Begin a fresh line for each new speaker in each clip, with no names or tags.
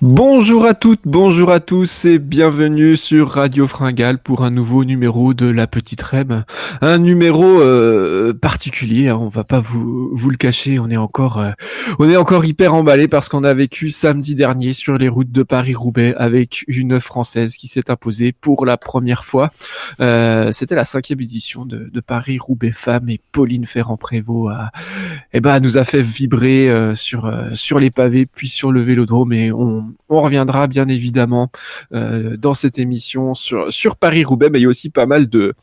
Bonjour à toutes, bonjour à tous et bienvenue sur Radio Fringale pour un nouveau numéro de La Petite Rème. Un numéro particulier, hein, on va pas vous le cacher, on est encore hyper emballé parce qu'on a vécu samedi dernier sur les routes de Paris-Roubaix avec une Française qui s'est imposée pour la première fois. C'était la 5e édition de Paris-Roubaix Femmes et Pauline Ferrand-Prévot nous a fait vibrer sur les pavés puis sur le vélodrome et on reviendra bien évidemment dans cette émission sur Paris-Roubaix, mais il y a aussi pas mal de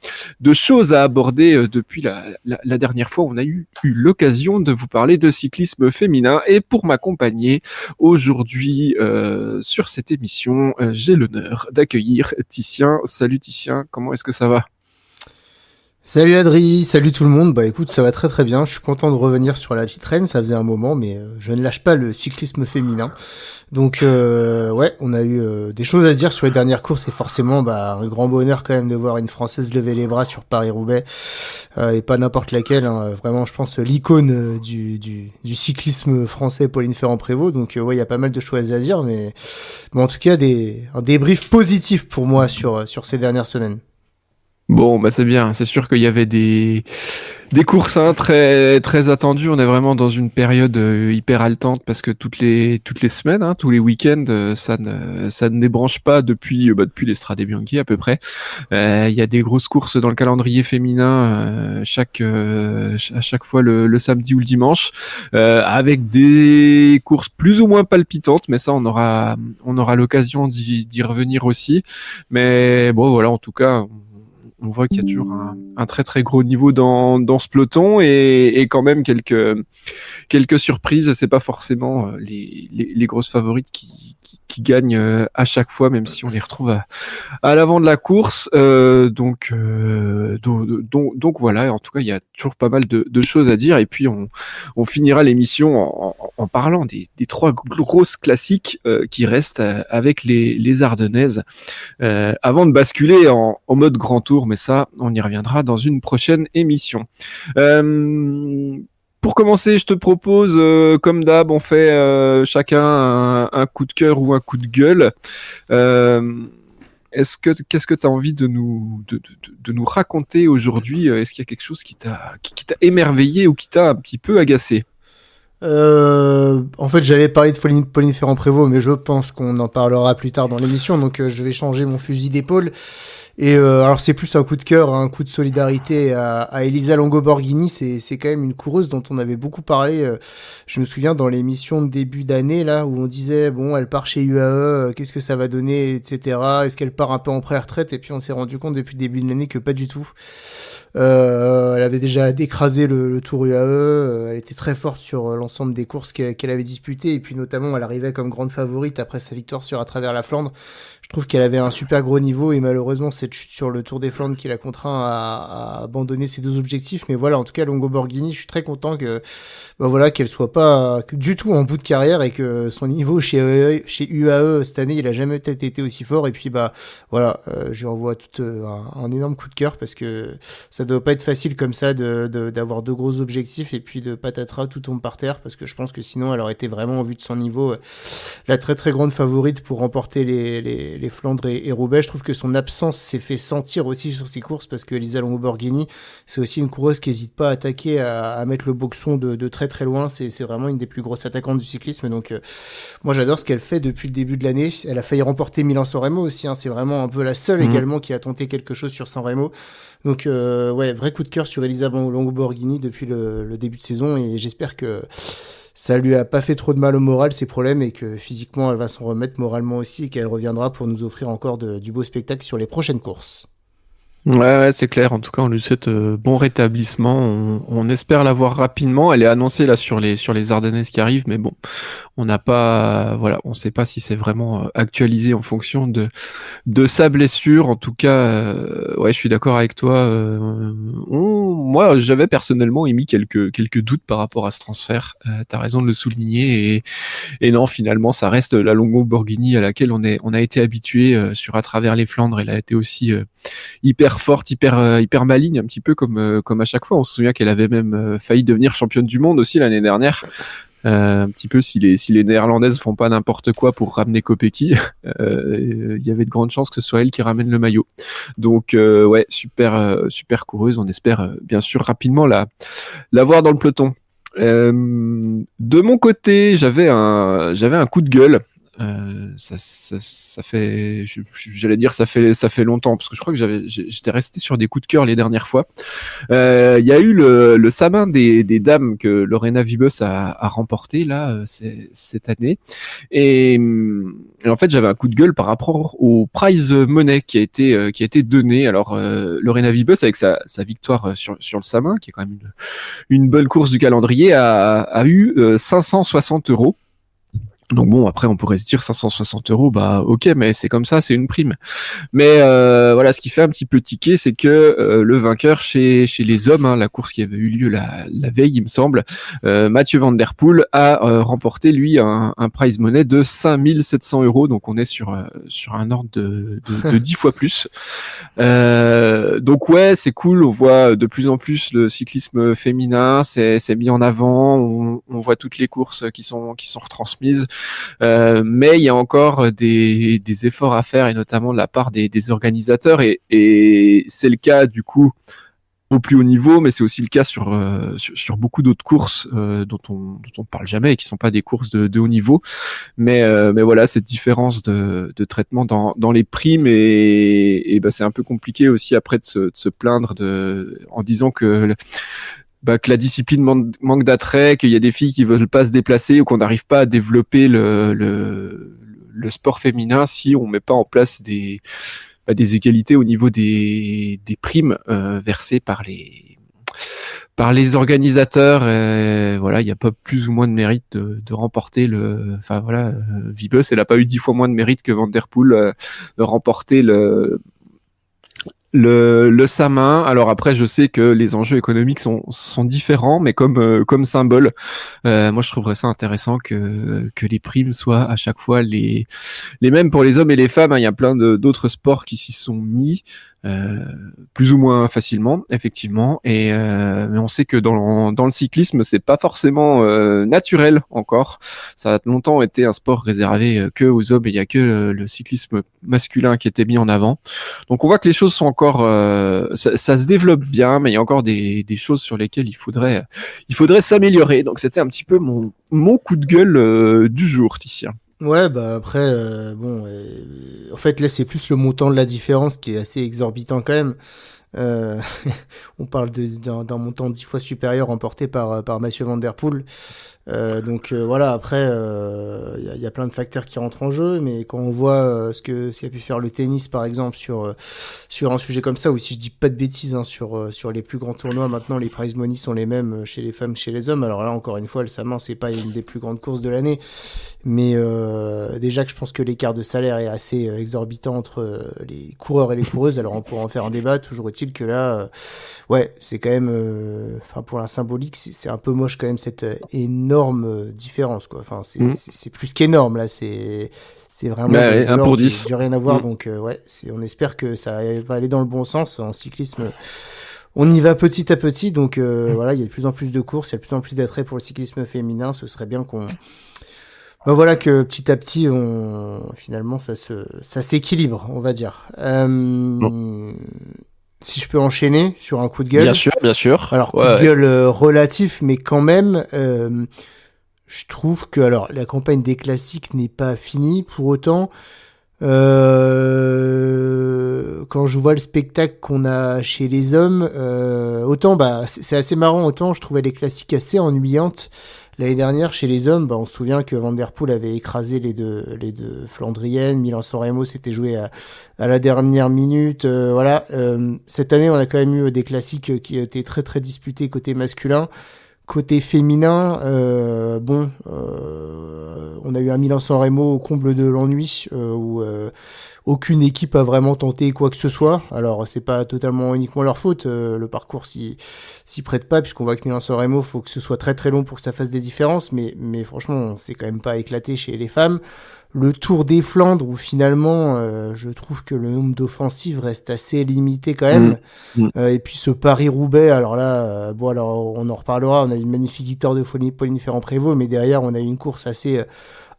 choses à aborder depuis la dernière fois. On a eu l'occasion de vous parler de cyclisme féminin et pour m'accompagner aujourd'hui sur cette émission, j'ai l'honneur d'accueillir Titien. Salut Titien, comment est-ce que ça va ?
Salut Adri, salut tout le monde. Bah écoute, ça va très très bien. Je suis content de revenir sur la petite reine. Ça faisait un moment, mais je ne lâche pas le cyclisme féminin. Donc ouais, on a eu des choses à dire sur les dernières courses et forcément, un grand bonheur quand même de voir une Française lever les bras sur Paris-Roubaix et pas n'importe laquelle. Hein. Vraiment, je pense l'icône du cyclisme français, Pauline Ferrand-Prévot. Donc ouais, il y a pas mal de choses à dire, mais bon, en tout cas, un débrief positif pour moi sur ces dernières semaines.
Bon, c'est bien. C'est sûr qu'il y avait des courses très très attendues. On est vraiment dans une période hyper haletante parce que toutes les semaines, hein, tous les week-ends, ça ne débranche pas depuis l'Estrade Bianchi à peu près. Il y a des grosses courses dans le calendrier féminin à chaque fois le samedi ou le dimanche, avec des courses plus ou moins palpitantes. Mais ça, on aura l'occasion d'y revenir aussi. Mais bon, voilà, en tout cas. On voit qu'il y a toujours un très très gros niveau dans ce peloton et quand même quelques surprises. C'est pas forcément les grosses favorites qui gagnent à chaque fois, même si on les retrouve à l'avant de la course. Donc voilà. En tout cas, il y a toujours pas mal de choses à dire. Et puis on finira l'émission en parlant des trois grosses classiques qui restent avec les Ardennaises. Avant de basculer en mode grand tour, mais ça, on y reviendra dans une prochaine émission. Pour commencer, je te propose, comme d'hab, on fait chacun un coup de cœur ou un coup de gueule. Qu'est-ce que tu as envie de nous raconter aujourd'hui ? Est-ce qu'il y a quelque chose qui t'a émerveillé ou qui t'a un petit peu agacé ?
En fait, j'allais parler de Pauline Ferrand-Prévot, mais je pense qu'on en parlera plus tard dans l'émission, donc je vais changer mon fusil d'épaule. Et alors c'est plus un coup de cœur, un coup de solidarité à Elisa Longo-Borghini. C'est quand même une coureuse dont on avait beaucoup parlé. Je me souviens dans l'émission de début d'année là où on disait bon, elle part chez UAE, qu'est-ce que ça va donner, etc. Est-ce qu'elle part un peu en pré-retraite? Et puis on s'est rendu compte depuis le début de l'année que pas du tout. Elle avait déjà écrasé le Tour UAE. Elle était très forte sur l'ensemble des courses qu'elle avait disputées. Et puis notamment, elle arrivait comme grande favorite après sa victoire sur à travers la Flandre. Je trouve qu'elle avait un super gros niveau et malheureusement cette chute sur le Tour des Flandres qui l'a contraint à abandonner ses deux objectifs. Mais voilà, en tout cas, Longo Borghini, je suis très content qu'elle soit pas du tout en bout de carrière et que son niveau chez UAE cette année, il a jamais peut-être été aussi fort. Et puis voilà, je lui envoie tout un énorme coup de cœur parce que ça doit pas être facile comme ça d'avoir deux gros objectifs et puis de patatras tout tombe par terre parce que je pense que sinon elle aurait été vraiment, au vu de son niveau, la très très grande favorite pour remporter les Flandres et Roubaix. Je trouve que son absence s'est fait sentir aussi sur ses courses parce que Elisa Longo-Borghini, c'est aussi une coureuse qui hésite pas à attaquer, à mettre le boxon de très très loin. C'est vraiment une des plus grosses attaquantes du cyclisme. Donc moi j'adore ce qu'elle fait depuis le début de l'année. Elle a failli remporter Milan-San Remo aussi. Hein. C'est vraiment un peu la seule également qui a tenté quelque chose sur San Remo. Donc ouais, vrai coup de cœur sur Elisa Longo-Borghini depuis le début de saison et j'espère que ça lui a pas fait trop de mal au moral, ces problèmes, et que physiquement elle va s'en remettre, moralement aussi, et qu'elle reviendra pour nous offrir encore du beau spectacle sur les prochaines courses.
Ouais, c'est clair. En tout cas, on lui souhaite bon rétablissement. On espère la voir rapidement. Elle est annoncée là sur les Ardennaises qui arrivent, mais bon, on n'a pas, voilà, on sait pas si c'est vraiment actualisé en fonction de sa blessure. En tout cas, ouais, je suis d'accord avec toi. Moi, j'avais personnellement émis quelques doutes par rapport à ce transfert. T'as raison de le souligner. Et non, finalement, ça reste la Longo-Borghini à laquelle on a été habitué sur à travers les Flandres. Elle a été aussi hyper hyper forte, hyper maligne, un petit peu comme à chaque fois. On se souvient qu'elle avait même failli devenir championne du monde aussi l'année dernière. Un petit peu si les Néerlandaises font pas n'importe quoi pour ramener Kopecky, il y avait de grandes chances que ce soit elle qui ramène le maillot. Donc ouais, super coureuse. On espère bien sûr rapidement la voir dans le peloton. De mon côté, j'avais un coup de gueule. Ça fait, j'allais dire ça fait longtemps parce que je crois que j'étais resté sur des coups de cœur les dernières fois. Il y a eu le Samin des dames que Lorena Wiebes a remporté là cette année et en fait j'avais un coup de gueule par rapport au prize money qui a été donné. Alors Lorena Wiebes avec sa victoire sur le Samin qui est quand même une bonne course du calendrier a eu 560 €. Donc bon, après on pourrait se dire 560 €, bah ok, mais c'est comme ça, c'est une prime. Mais voilà, ce qui fait un petit peu tiquer, c'est que le vainqueur chez les hommes, hein, la course qui avait eu lieu la veille, il me semble, Mathieu Van Der Poel a remporté lui un prize money de 5700 €. Donc on est sur un ordre de 10 fois plus. Donc ouais, c'est cool. On voit de plus en plus le cyclisme féminin, c'est mis en avant. On voit toutes les courses qui sont retransmises. Mais il y a encore des efforts à faire et notamment de la part des organisateurs et c'est le cas du coup au plus haut niveau, mais c'est aussi le cas sur beaucoup d'autres courses dont on parle jamais et qui sont pas des courses de haut niveau. Mais voilà, cette différence de traitement dans les primes et bah, c'est un peu compliqué aussi après de se plaindre en disant que la discipline manque d'attrait, qu'il y a des filles qui veulent pas se déplacer ou qu'on n'arrive pas à développer le sport féminin si on met pas en place des égalités au niveau des primes versées par les organisateurs. Voilà, il n'y a pas plus ou moins de mérite de remporter enfin voilà, Wiebes, elle a pas eu 10 fois moins de mérite que Van Der Poel de remporter le Samin. Alors après, je sais que les enjeux économiques sont différents, mais comme symbole, moi je trouverais ça intéressant que les primes soient à chaque fois les mêmes pour les hommes et les femmes. Hein. Il y a plein d'autres sports qui s'y sont mis. Plus ou moins facilement, effectivement, mais on sait que dans le cyclisme, c'est pas forcément naturel encore. Ça a longtemps été un sport réservé que aux hommes et il y a que le cyclisme masculin qui était mis en avant. Donc on voit que les choses sont encore, ça se développe bien, mais il y a encore des choses sur lesquelles il faudrait s'améliorer. Donc c'était un petit peu mon coup de gueule du jour, Ticia.
Ouais, bah après, en fait là c'est plus le montant de la différence qui est assez exorbitant quand même. Euh, on parle d'un montant 10 fois supérieur remporté par Mathieu Van Der Poel. Donc voilà, après, il y a plein de facteurs qui rentrent en jeu, mais quand on voit ce qu'a pu faire le tennis, par exemple, sur un sujet comme ça, ou si je dis pas de bêtises, hein, sur les plus grands tournois, maintenant les prize money sont les mêmes chez les femmes, chez les hommes. Alors là, encore une fois, le Samin, c'est pas une des plus grandes courses de l'année, mais déjà que je pense que l'écart de salaire est assez exorbitant entre les coureurs et les coureuses. Alors on pourra en faire un débat. Toujours est-il que là, ouais, c'est quand même, enfin pour la symbolique, c'est un peu moche quand même cette énorme différence, quoi. Enfin c'est plus qu'énorme là. C'est vraiment
Ouais, 1 pour 10.
du rien à voir. Donc ouais, on espère que ça va aller dans le bon sens en cyclisme. On y va petit à petit, donc voilà, il y a de plus en plus de courses, il y a de plus en plus d'attrait pour le cyclisme féminin. Ce serait bien ben voilà que petit à petit, finalement, ça s'équilibre, on va dire. Si je peux enchaîner sur un coup de gueule.
Bien sûr.
Alors, coup de gueule relatif, mais quand même, je trouve que alors la campagne des classiques n'est pas finie. Pour autant, quand je vois le spectacle qu'on a chez les hommes, autant c'est assez marrant, autant je trouvais les classiques assez ennuyantes. L'année dernière, chez les hommes, on se souvient que Van Der Poel avait écrasé les deux Flandriennes. Milan-San Remo s'était joué à la dernière minute. Voilà. Cette année, on a quand même eu des classiques qui étaient très très disputés côté masculin. Côté féminin, on a eu un Milan-San Remo au comble de l'ennui où aucune équipe a vraiment tenté quoi que ce soit. Alors c'est pas totalement uniquement leur faute, le parcours s'y prête pas puisqu'on voit que Milan-San Remo faut que ce soit très très long pour que ça fasse des différences, mais franchement c'est quand même pas éclaté chez les femmes. le Tour des Flandres où finalement je trouve que le nombre d'offensives reste assez limité quand même. Et puis ce Paris-Roubaix, alors là, bon alors on en reparlera, on a eu une magnifique victoire de Pauline Ferrand-Prévot, mais derrière on a eu une course assez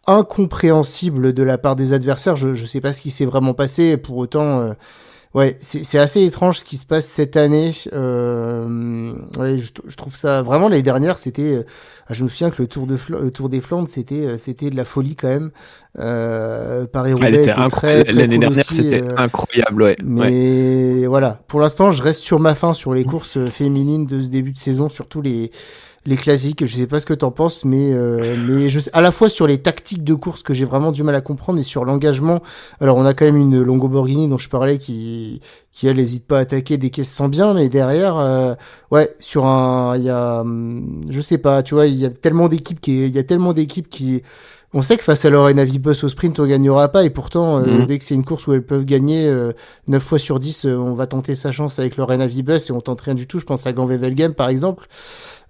incompréhensible de la part des adversaires. Je sais pas ce qui s'est vraiment passé, pour autant... ouais, c'est assez étrange ce qui se passe cette année. Ouais, je trouve ça vraiment l'année dernière, c'était. Je me souviens que le Tour des Flandres, c'était de la folie quand même.
Elle
Paris-Roubaix
était
était très
incroyable.
très
L'année
cool
dernière,
aussi.
c'était incroyable, ouais.
Mais voilà, pour l'instant, je reste sur ma faim sur les courses féminines de ce début de saison, surtout les classiques. Je sais pas ce que t'en penses, mais je sais, à la fois sur les tactiques de course que j'ai vraiment du mal à comprendre et sur l'engagement. Alors on a quand même une Longo Borghini dont je parlais qui elle hésite pas à attaquer dès qu'elle se sent bien, mais derrière ouais, il y a je sais pas, tu vois, il y a tellement d'équipes qui on sait que face à Lorena Vibus au sprint, on gagnera pas, et pourtant, dès que c'est une course où elles peuvent gagner 9 fois sur 10, on va tenter sa chance avec Lorena Vibus et on tente rien du tout. Je pense à Ganvevelgem, par exemple.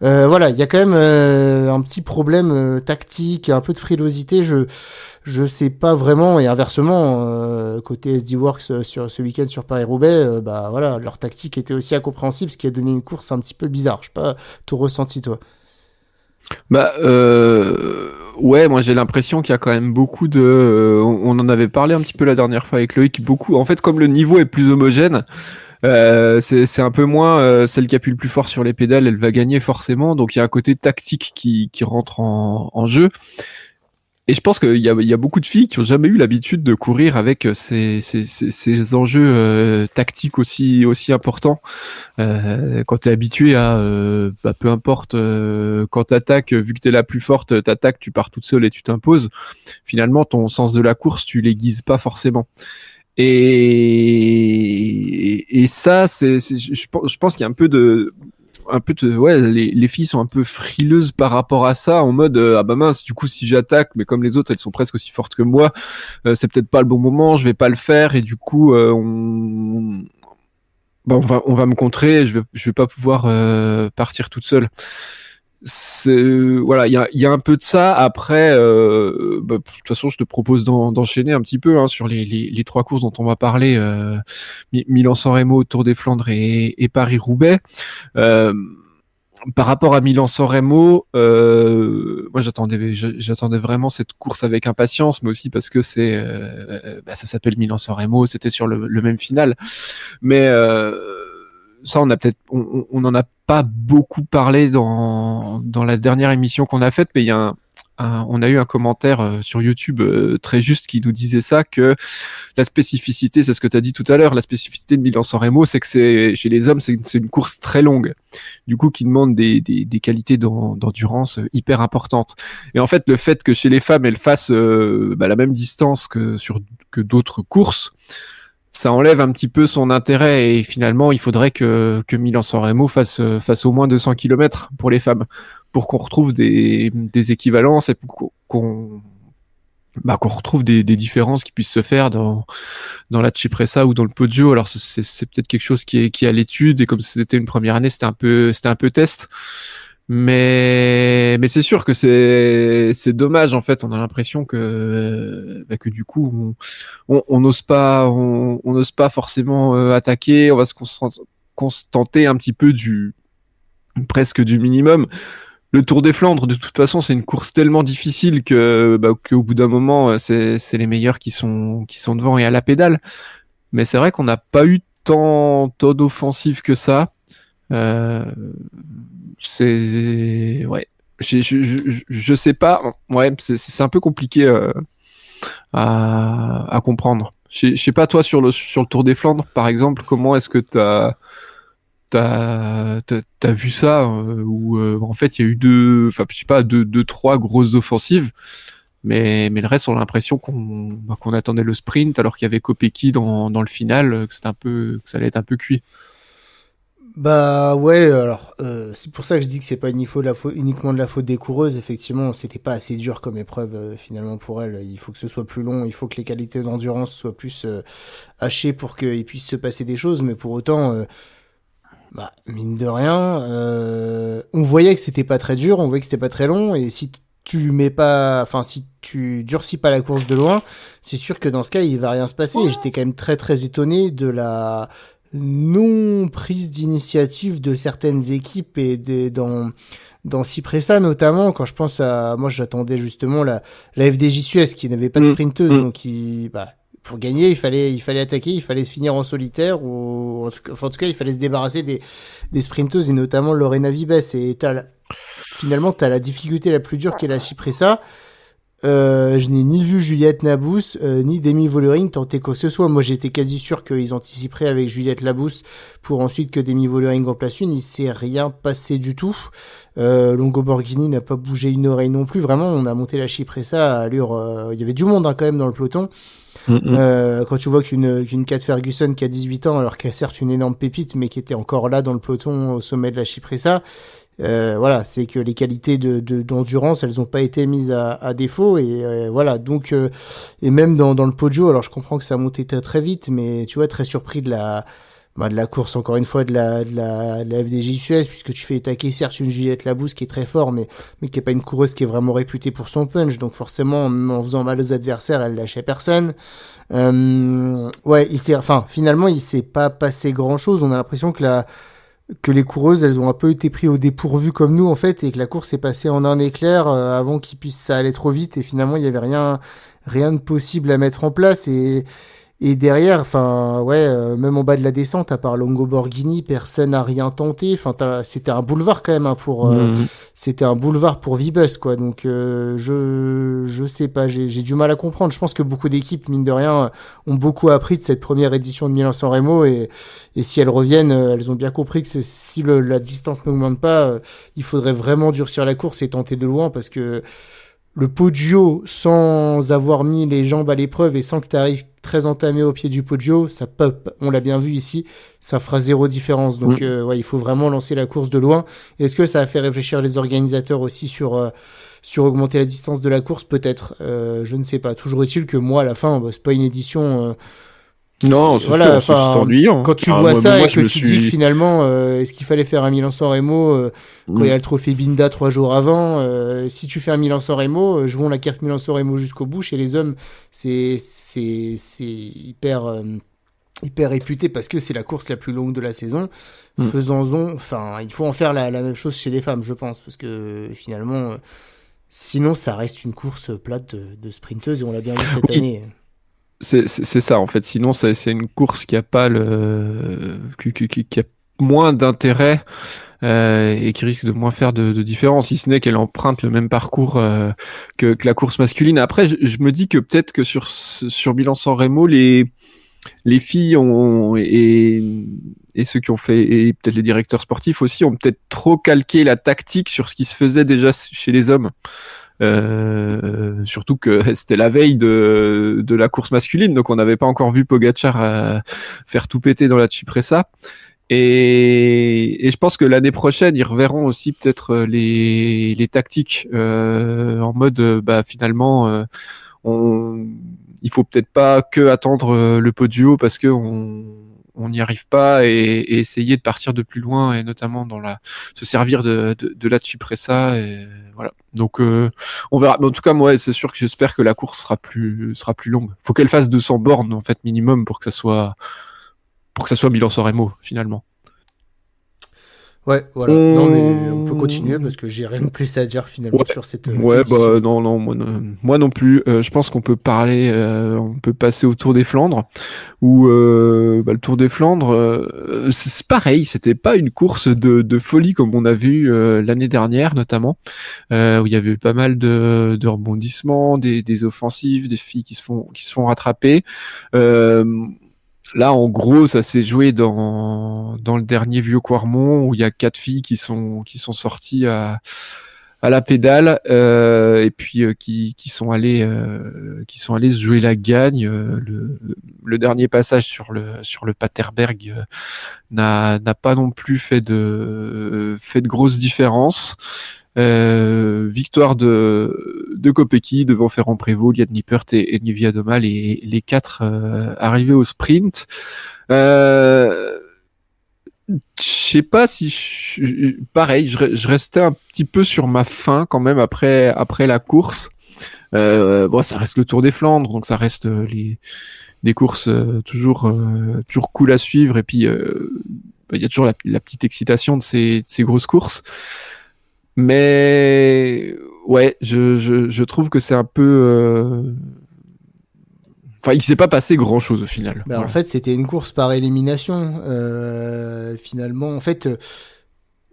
Voilà, il y a quand même un petit problème tactique, un peu de frilosité. Je sais pas vraiment, et inversement, côté SD Works sur ce week-end sur Paris-Roubaix, bah voilà, leur tactique était aussi incompréhensible, ce qui a donné une course un petit peu bizarre. Je sais pas, tout ressenti toi.
Bah ouais, moi j'ai l'impression qu'il y a quand même beaucoup de. On en avait parlé un petit peu la dernière fois avec Loïc. Beaucoup. En fait, comme le niveau est plus homogène, c'est un peu moins celle qui appuie le plus fort sur les pédales, elle va gagner forcément. Donc il y a un côté tactique qui rentre en jeu. Et je pense qu'il y a beaucoup de filles qui ont jamais eu l'habitude de courir avec ces enjeux tactiques aussi importants. Quand t'es habitué à, bah, peu importe, quand t'attaques, vu que t'es la plus forte, t'attaques, tu pars toute seule et tu t'imposes. Finalement, ton sens de la course, tu l'aiguises pas forcément. Et ça, je pense qu'il y a ouais, les filles sont un peu frileuses par rapport à ça, en mode ah bah mince, du coup si j'attaque, mais comme les autres elles sont presque aussi fortes que moi, c'est peut-être pas le bon moment, je vais pas le faire, et du coup bah, on va me contrer, je vais pas pouvoir partir toute seule. Voilà, il y a un peu de ça. Après, bah, de toute façon, je te propose d'enchaîner un petit peu hein, sur les trois courses dont on va parler, Milan-San Remo, Tour des Flandres et Paris-Roubaix. Par rapport à Milan-San Remo, moi j'attendais vraiment cette course avec impatience, mais aussi parce que bah, ça s'appelle Milan-San Remo, c'était sur le même final. Mais ça, on en a pas beaucoup parlé dans la dernière émission qu'on a faite, mais il y a on a eu un commentaire sur YouTube très juste qui nous disait ça, que la spécificité, c'est ce que tu as dit tout à l'heure, la spécificité de Milan-San Remo, c'est que chez les hommes, c'est une course très longue, du coup qui demande des qualités d'endurance hyper importantes. Et en fait, le fait que chez les femmes, elles fassent bah, la même distance que d'autres courses, ça enlève un petit peu son intérêt, et finalement il faudrait que Milan-San Remo fasse au moins 200 km pour les femmes, pour qu'on retrouve des équivalences, et pour qu'on retrouve des différences qui puissent se faire dans la Cipressa ou dans le Poggio. Alors c'est peut-être quelque chose qui est à l'étude, et comme c'était une première année, c'était un peu test. Mais c'est sûr que c'est dommage, en fait. On a l'impression que du coup on n'ose pas forcément attaquer. On va se contenter un petit peu presque du minimum. Le Tour des Flandres, de toute façon, c'est une course tellement difficile qu'au bout d'un moment, c'est les meilleurs qui sont devant et à la pédale. Mais c'est vrai qu'on n'a pas eu tant d'offensives que ça. Euh, ouais. Je sais pas. Ouais, c'est un peu compliqué à comprendre. Je sais pas, toi, sur le Tour des Flandres, par exemple, comment est-ce que t'as vu ça, où en fait il y a eu deux, trois grosses offensives, mais le reste, on a l'impression qu'on attendait le sprint, alors qu'il y avait Kopecky dans le final, que ça allait être un peu cuit.
Bah ouais, alors c'est pour ça que je dis que c'est pas uniquement de la faute des coureuses. Effectivement, c'était pas assez dur comme épreuve finalement pour elles. Il faut que ce soit plus long, il faut que les qualités d'endurance soient plus hachées pour qu'il puisse se passer des choses. Mais pour autant, mine de rien, on voyait que c'était pas très dur, on voyait que c'était pas très long. Et si tu mets pas, enfin, si tu durcis pas la course de loin, c'est sûr que dans ce cas, il va rien se passer. Et j'étais quand même très très étonné de la non prise d'initiative de certaines équipes et dans Cipressa notamment, quand je pense à, moi j'attendais justement la FDJ Suez qui n'avait pas de sprinteuse, donc pour gagner, il fallait attaquer, il fallait se finir en solitaire ou, enfin, en tout cas, il fallait se débarrasser des sprinteuses et notamment Lorena Vibes. Et finalement, t'as la difficulté la plus dure qui est la Cipressa. Je n'ai ni vu Juliette Labous, ni Demi Vollering tenter quoi que ce soit. Moi, j'étais quasi sûr qu'ils anticiperaient avec Juliette Labous pour ensuite que Demi Vollering en place une. Il s'est rien passé du tout. Longo Borghini n'a pas bougé une oreille non plus. Vraiment, on a monté la Cipressa à allure. Il y avait du monde quand même dans le peloton. Quand tu vois qu'une Kat Ferguson qui a 18 ans, alors qu'elle a certes une énorme pépite, mais qui était encore là dans le peloton au sommet de la Cipressa, voilà, c'est que les qualités d'endurance, elles ont pas été mises à défaut et voilà. Donc et même dans le Poggio, alors je comprends que ça a monté très, très vite, mais tu vois, très surpris de la course encore une fois de la FDJ Suez, puisque tu fais attaquer certes une Juliette Labous qui est très fort, mais qui est pas une coureuse qui est vraiment réputée pour son punch, donc forcément en faisant mal aux adversaires, elle lâchait personne. Ouais, finalement il s'est pas passé grand chose. On a l'impression que les coureuses, elles ont un peu été prises au dépourvu comme nous en fait, et que la course est passée en un éclair avant qu'ils puissent ça allait trop vite, et finalement il y avait rien de possible à mettre en place. Et derrière, enfin, ouais, même en bas de la descente, à part Longo Borghini, personne n'a rien tenté. Enfin, c'était un boulevard quand même, c'était un boulevard pour Vibus, quoi. Donc, je sais pas, j'ai du mal à comprendre. Je pense que beaucoup d'équipes, mine de rien, ont beaucoup appris de cette première édition de Milan-San Remo, et si elles reviennent, elles ont bien compris que si la distance n'augmente pas, il faudrait vraiment durcir la course et tenter de loin, parce que le Poggio, sans avoir mis les jambes à l'épreuve et sans que tu arrives très entamé au pied du Poggio, ça pop, on l'a bien vu ici, ça fera zéro différence. Donc ouais, il faut vraiment lancer la course de loin. Est-ce que ça a fait réfléchir les organisateurs aussi sur augmenter la distance de la course? Peut-être, je ne sais pas. Toujours est-il que moi, à la fin, c'est pas une édition...
Non, c'est
voilà,
sûr, c'est ennuyant.
quand tu vois
moi,
ça
moi,
et que tu te dis que finalement, est-ce qu'il fallait faire un Milan-San Remo quand il y a le trophée Binda 3 jours avant? Si tu fais un Milan-San Remo, jouons la carte Milan-San Remo jusqu'au bout. Chez les hommes, c'est hyper réputé parce que c'est la course la plus longue de la saison. Faisons-en, enfin, il faut en faire la même chose chez les femmes, je pense, parce que finalement, sinon, ça reste une course plate de sprinteuse, et on l'a bien vu cette année.
C'est ça en fait. Sinon, c'est une course qui a pas qui a moins d'intérêt et qui risque de moins faire de différence, si ce n'est qu'elle emprunte le même parcours que la course masculine. Après, je me dis que peut-être que sur Milan-San Remo, les filles et ceux qui ont fait, et peut-être les directeurs sportifs aussi, ont peut-être trop calqué la tactique sur ce qui se faisait déjà chez les hommes. Surtout que c'était la veille de la course masculine, donc on n'avait pas encore vu Pogacar faire tout péter dans la Cipressa. Et je pense que l'année prochaine, ils reverront aussi peut-être les tactiques en mode finalement il faut peut-être pas que attendre le podio parce que on n'y arrive pas, et essayer de partir de plus loin, et notamment se servir de la Cipressa, et voilà. Donc on verra. Mais en tout cas, moi, c'est sûr que j'espère que la course sera plus longue. Faut qu'elle fasse 200 bornes en fait minimum pour que ça soit Milan-San Remo finalement.
Ouais, voilà. Non, mais on peut continuer parce que j'ai rien de plus à dire finalement sur cette édition.
Non, moi non plus. Je pense qu'on peut parler, on peut passer au Tour des Flandres, où le Tour des Flandres, c'est pareil, c'était pas une course de folie comme on a vu l'année dernière notamment, où il y avait pas mal de rebondissements, des offensives, des filles qui se font rattraper. Là, en gros, ça s'est joué dans le dernier Vieux Quarmont, où il y a 4 filles qui sont sorties à la pédale, et puis qui sont allées se jouer la gagne. Le dernier passage sur le Paterberg n'a pas non plus fait de grosses différences. Victoire de Kopecky devant Ferrand-Prévot, Liane Lippert et Nivia Doma, les 4 arrivés au sprint. Je sais pas si pareil, je restais un petit peu sur ma faim quand même après la course. Bon, ça reste le Tour des Flandres, donc ça reste des courses toujours cool à suivre, et puis il y a toujours la petite excitation de ces grosses courses. Mais ouais, je trouve que c'est un peu enfin, il s'est pas passé grand chose au final.
Bah, en
Voilà.
fait, c'était une course par élimination. Finalement, en fait,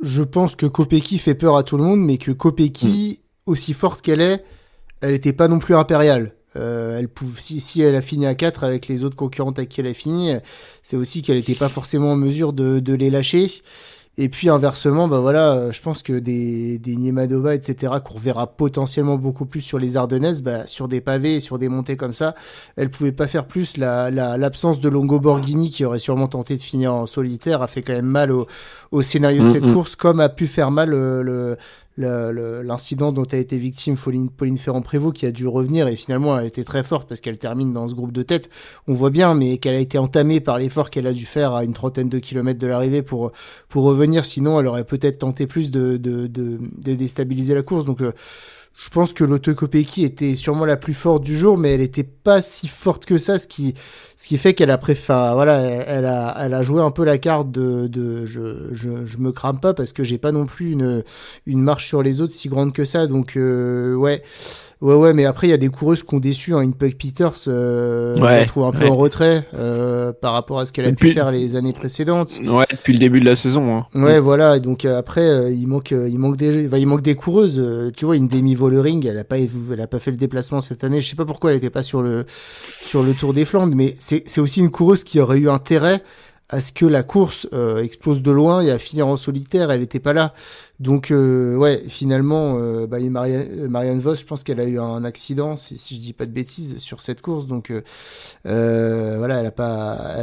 je pense que Kopecky fait peur à tout le monde, mais que
Mm.
Kopecky, aussi forte qu'elle est, elle n'était pas non plus impériale. Si elle a fini à 4 avec les autres concurrentes avec qui elle a fini, c'est aussi qu'elle n'était pas forcément en mesure de les lâcher. Et puis inversement, bah voilà, je pense que des Niemadova, etc., qu'on reverra potentiellement beaucoup plus sur les Ardennaises, bah, sur des pavés, sur des montées comme ça, elle pouvait pas faire plus. L'absence de Longo Borghini, qui aurait sûrement tenté de finir en solitaire, a fait quand même mal au scénario de cette
Mm,
course, comme a pu faire mal l'incident dont a été victime Pauline Ferrand-Prévot, qui a dû revenir, et finalement elle était très forte parce qu'elle termine dans ce groupe de tête, on voit bien, mais qu'elle a été entamée par l'effort qu'elle a dû faire à une trentaine de kilomètres de l'arrivée pour revenir, sinon elle aurait peut-être tenté plus de déstabiliser la course. Donc je pense que l'Otto Kopecky était sûrement la plus forte du jour, mais elle était pas si forte que ça, ce qui fait qu'elle a enfin, voilà, elle a joué un peu la carte je me crame pas parce que j'ai pas non plus une marche sur les autres si grande que ça. Donc ouais. Ouais, mais après, il y a des coureuses qui ont déçu, hein. Une Pug Peters, je la
Ouais,
trouve un peu
ouais.
en retrait par rapport à ce qu'elle a pu
Depuis,
faire les années précédentes.
ouais, depuis le début de la saison. Hein. Mm.
Ouais, voilà. Et donc après, il manque des coureuses. Tu vois, une Demi Vollering, elle a pas fait le déplacement cette année. Je sais pas pourquoi elle était pas sur le Tour des Flandres, mais c'est aussi une coureuse qui aurait eu intérêt à ce que la course explose de loin et à finir en solitaire. Elle était pas là. Donc ouais, finalement, bah, et Marianne Vos, je pense qu'elle a eu un accident, si je dis pas de bêtises, sur cette course. Donc voilà, elle a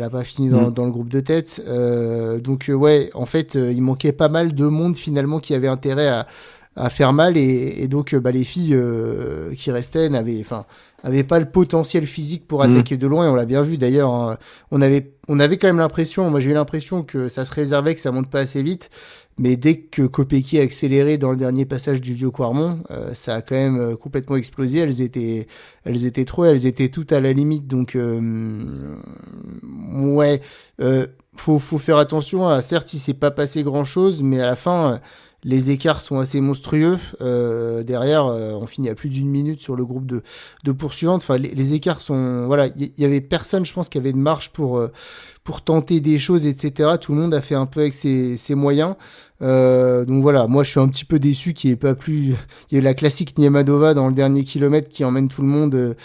pas fini dans,
Mm.
dans le groupe de tête. Donc ouais, en fait, il manquait pas mal de monde finalement qui avait intérêt à faire mal, et donc bah, les filles qui restaient avaient pas le potentiel physique pour
Mm.
attaquer de loin, et on l'a bien vu d'ailleurs, hein. On avait quand même l'impression, moi j'ai eu l'impression que ça se réservait, que ça monte pas assez vite, mais dès que Kopecky a accéléré dans le dernier passage du vieux Quarmont, ça a quand même complètement explosé. Elles étaient trop, elles étaient toutes à la limite. Donc ouais, faut faire attention. Certes, il s'est pas passé grand chose, mais à la fin, les écarts sont assez monstrueux. Derrière, on finit à plus d'une minute sur le groupe de poursuivantes. Enfin, les écarts sont, voilà, il y avait personne, je pense, qui avait de marge pour tenter des choses, etc. Tout le monde a fait un peu avec ses moyens. Donc voilà, moi je suis un petit peu déçu qu'il n'y ait pas plus. Il y a eu la classique Niemadova dans le dernier kilomètre qui emmène tout le monde.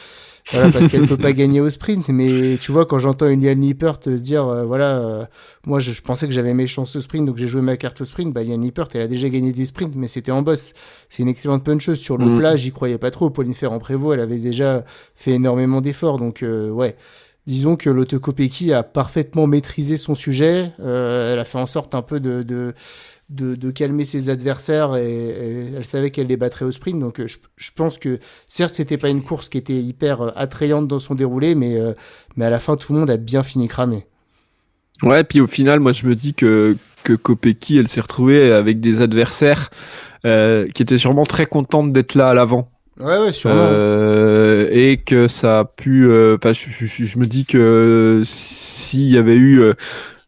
Voilà, parce qu'elle peut pas gagner au sprint. Mais tu vois, quand j'entends une Liane Lippert se dire, voilà, moi je pensais que j'avais mes chances au sprint, donc j'ai joué ma carte au sprint. Bah, Liane Lippert, elle a déjà gagné des sprints, mais c'était en boss. C'est une excellente puncheuse. Sur le plat,
Mm.
j'y croyais pas trop. Pauline Ferrand-Prévot, elle avait déjà fait énormément d'efforts. Donc ouais. Disons que l'Otto Kopecky a parfaitement maîtrisé son sujet. Elle a fait en sorte un peu de calmer ses adversaires, et elle savait qu'elle les battrait au sprint. Donc je pense que certes, c'était pas une course qui était hyper attrayante dans son déroulé, mais à la fin, tout le monde a bien fini cramé.
Ouais, puis au final, moi je me dis que Kopecky, elle s'est retrouvée avec des adversaires qui étaient sûrement très contentes d'être là à l'avant.
Ouais, ouais, sûrement.
Et que ça a pu. Enfin, je me dis que s'il y avait eu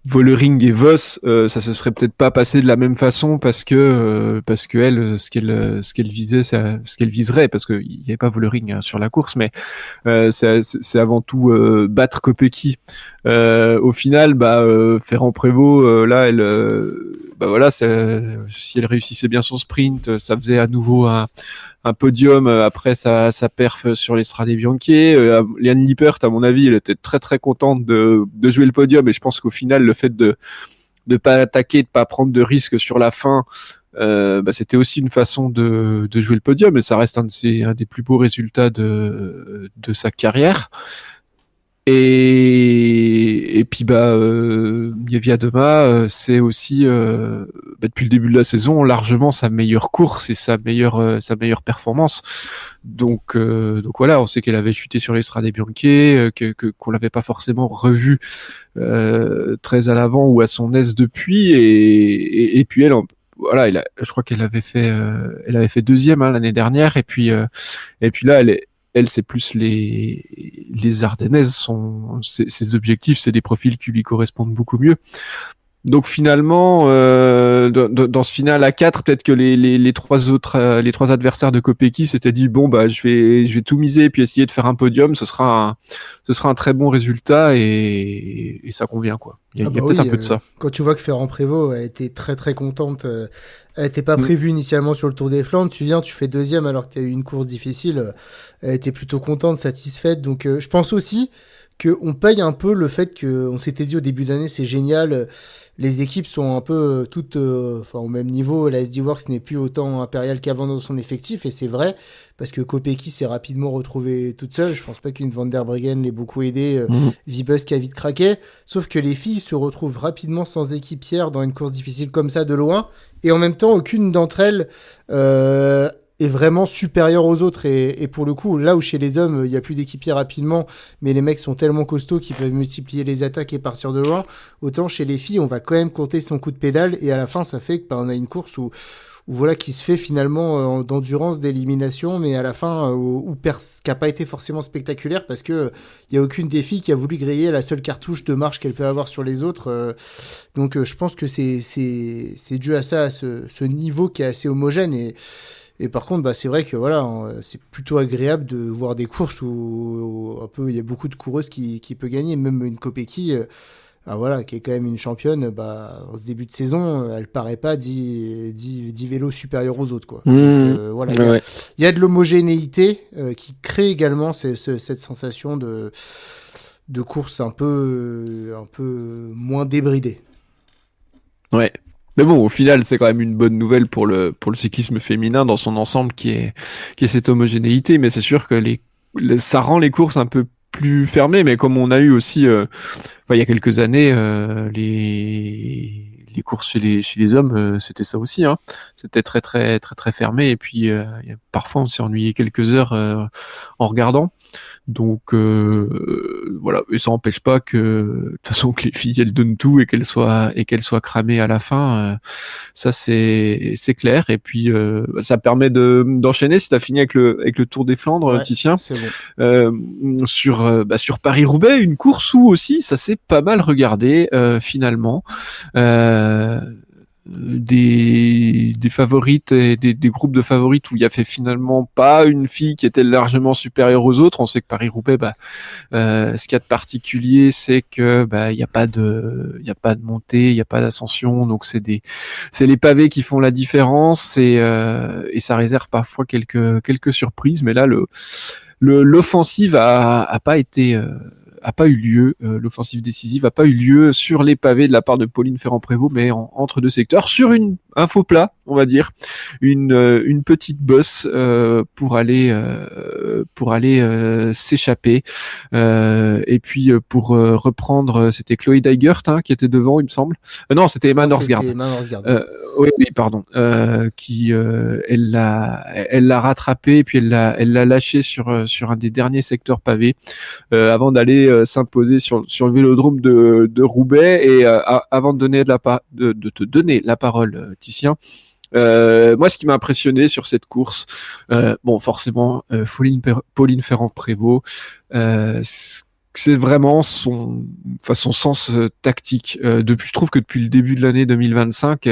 Vollering et Voss, ça se serait peut-être pas passé de la même façon parce que elle, ce qu'elle visait, ce qu'elle viserait, parce qu'il n'y avait pas Vollering hein, sur la course, mais c'est avant tout battre Kopecky. Au final, bah Ferrand-Prévot, là, elle, bah voilà, si elle réussissait bien son sprint, ça faisait à nouveau un podium après sa perf sur les Strade Bianche. Liane Lippert, à mon avis, elle était très très contente de jouer le podium, et je pense qu'au final, le fait de pas attaquer, de pas prendre de risques sur la fin, bah, c'était aussi une façon de jouer le podium, et ça reste un des plus beaux résultats de sa carrière. Et puis Niewiadoma, c'est aussi depuis le début de la saison largement sa meilleure course et sa meilleure performance. Donc voilà, on sait qu'elle avait chuté sur l'Estrade Bianche, qu'on l'avait pas forcément revue très à l'avant ou à son aise depuis, et puis voilà, je crois qu'elle avait fait deuxième l'année dernière, et puis là, elle, c'est plus les Ardennaises, ses objectifs, c'est des profils qui lui correspondent beaucoup mieux. Donc finalement, dans ce final à 4, peut-être que les trois adversaires de Kopecky s'étaient dit bon bah je vais tout miser et puis essayer de faire un podium, ce sera un très bon résultat, et ça convient quoi. Il y a peut-être un peu de ça.
Quand tu vois que Ferrand Prévôt a été très très contente, elle n'était pas prévue initialement sur le Tour des Flandres, tu fais deuxième alors que tu as eu une course difficile, elle était plutôt contente, satisfaite, donc je pense aussi qu'on paye un peu le fait qu'on s'était dit au début d'année c'est génial, les équipes sont un peu toutes au même niveau, la SD Works n'est plus autant impériale qu'avant dans son effectif, et c'est vrai, parce que Kopecky s'est rapidement retrouvée toute seule, je pense pas qu'une Van der Breggen l'ait beaucoup aidé, Vibus qui a vite craqué, sauf que les filles se retrouvent rapidement sans équipière dans une course difficile comme ça de loin, et en même temps aucune d'entre elles est vraiment supérieure aux autres, et pour le coup là où chez les hommes il y a plus d'équipiers rapidement, mais les mecs sont tellement costauds qu'ils peuvent multiplier les attaques et partir de loin, autant chez les filles on va quand même compter son coup de pédale, et à la fin ça fait que on a une course où voilà qui se fait finalement d'endurance, d'élimination, mais à la fin qui a pas été forcément spectaculaire parce que il y a aucune des filles qui a voulu griller la seule cartouche de marche qu'elle peut avoir sur les autres, donc je pense que c'est dû à ça, à ce niveau qui est assez homogène, et par contre, c'est vrai que voilà, c'est plutôt agréable de voir des courses où un peu il y a beaucoup de coureuses qui peut gagner, même une Kopecky, voilà, qui est quand même une championne. En ce début de saison, elle paraît pas 10 vélos supérieurs aux autres, quoi. Donc, voilà, il y a de l'homogénéité qui crée également cette sensation de course un peu moins débridée.
Ouais. Mais bon, au final, c'est quand même une bonne nouvelle pour le cyclisme féminin dans son ensemble, qui est cette homogénéité. Mais c'est sûr que ça rend les courses un peu plus fermées. Mais comme on a eu aussi, il y a quelques années, les courses chez les hommes, c'était ça aussi. C'était très très très très fermé. Et puis parfois, on s'est ennuyé quelques heures en regardant. Donc voilà, et ça n'empêche pas que de toute façon que les filles elles donnent tout et qu'elles soient cramées à la fin, ça c'est clair. Et puis ça permet d'enchaîner, si tu as fini avec le Tour des Flandres, Titien,
c'est bon.
sur Paris-Roubaix, une course où aussi ça s'est pas mal regardé finalement. Des favorites et des groupes de favorites où il y avait finalement pas une fille qui était largement supérieure aux autres. On sait que Paris-Roubaix, ce qu'il y a de particulier, c'est que il y a pas de montée, il y a pas d'ascension, donc c'est les pavés qui font la différence, et ça réserve parfois quelques surprises. Mais là, l'offensive a pas eu lieu, l'offensive décisive a pas eu lieu sur les pavés de la part de Pauline Ferrand-Prévot, mais entre deux secteurs, sur un faux plat, on va dire, une petite bosse pour aller s'échapper, et puis pour reprendre, c'était Chloé Dygert qui était devant, il me semble. Non, c'était Emma Norsgaard. Oui, pardon. Qui elle l'a rattrapé, et puis elle l'a lâché sur un des derniers secteurs pavés avant d'aller s'imposer sur le vélodrome de Roubaix. Et avant de te donner la parole, Titien, moi, ce qui m'a impressionné sur cette course, forcément, Pauline Ferrand-Prévôt, c'est vraiment son sens tactique. Je trouve que depuis le début de l'année 2025,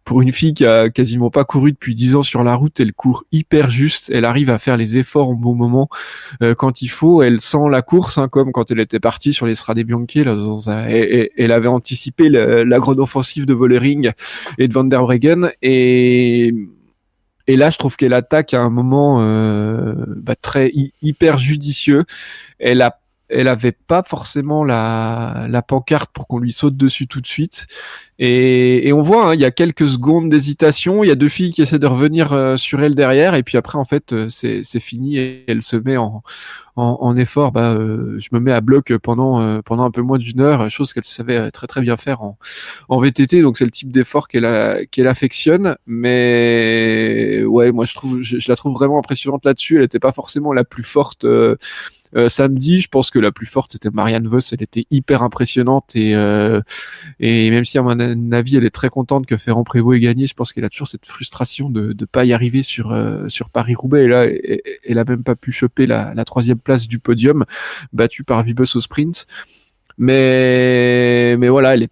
pour une fille qui a quasiment pas couru depuis 10 ans sur la route, elle court hyper juste. Elle arrive à faire les efforts au bon moment quand il faut. Elle sent la course, comme quand elle était partie sur l'Estrade Bianche. Elle avait anticipé la grande offensive de Vollering et de Van der Breggen. Et là, je trouve qu'elle attaque à un moment très hyper judicieux. elle avait pas forcément la pancarte pour qu'on lui saute dessus tout de suite. Et on voit, hein, il y a quelques secondes d'hésitation. Il y a deux filles qui essaient de revenir sur elle derrière, et puis après, en fait, c'est fini et elle se met en effort. Je me mets à bloc pendant un peu moins d'une heure, chose qu'elle savait très très bien faire en VTT. Donc c'est le type d'effort qu'elle affectionne. Mais ouais, moi je la trouve vraiment impressionnante là-dessus. Elle était pas forcément la plus forte. Samedi, je pense que la plus forte c'était Marianne Vos. Elle était hyper impressionnante et même si à mon avis elle est très contente que Ferrand Prévôt ait gagné, je pense qu'elle a toujours cette frustration de pas y arriver sur Paris-Roubaix. Et là, elle a même pas pu choper la troisième place du podium, battue par Vibus au sprint. Mais voilà, elle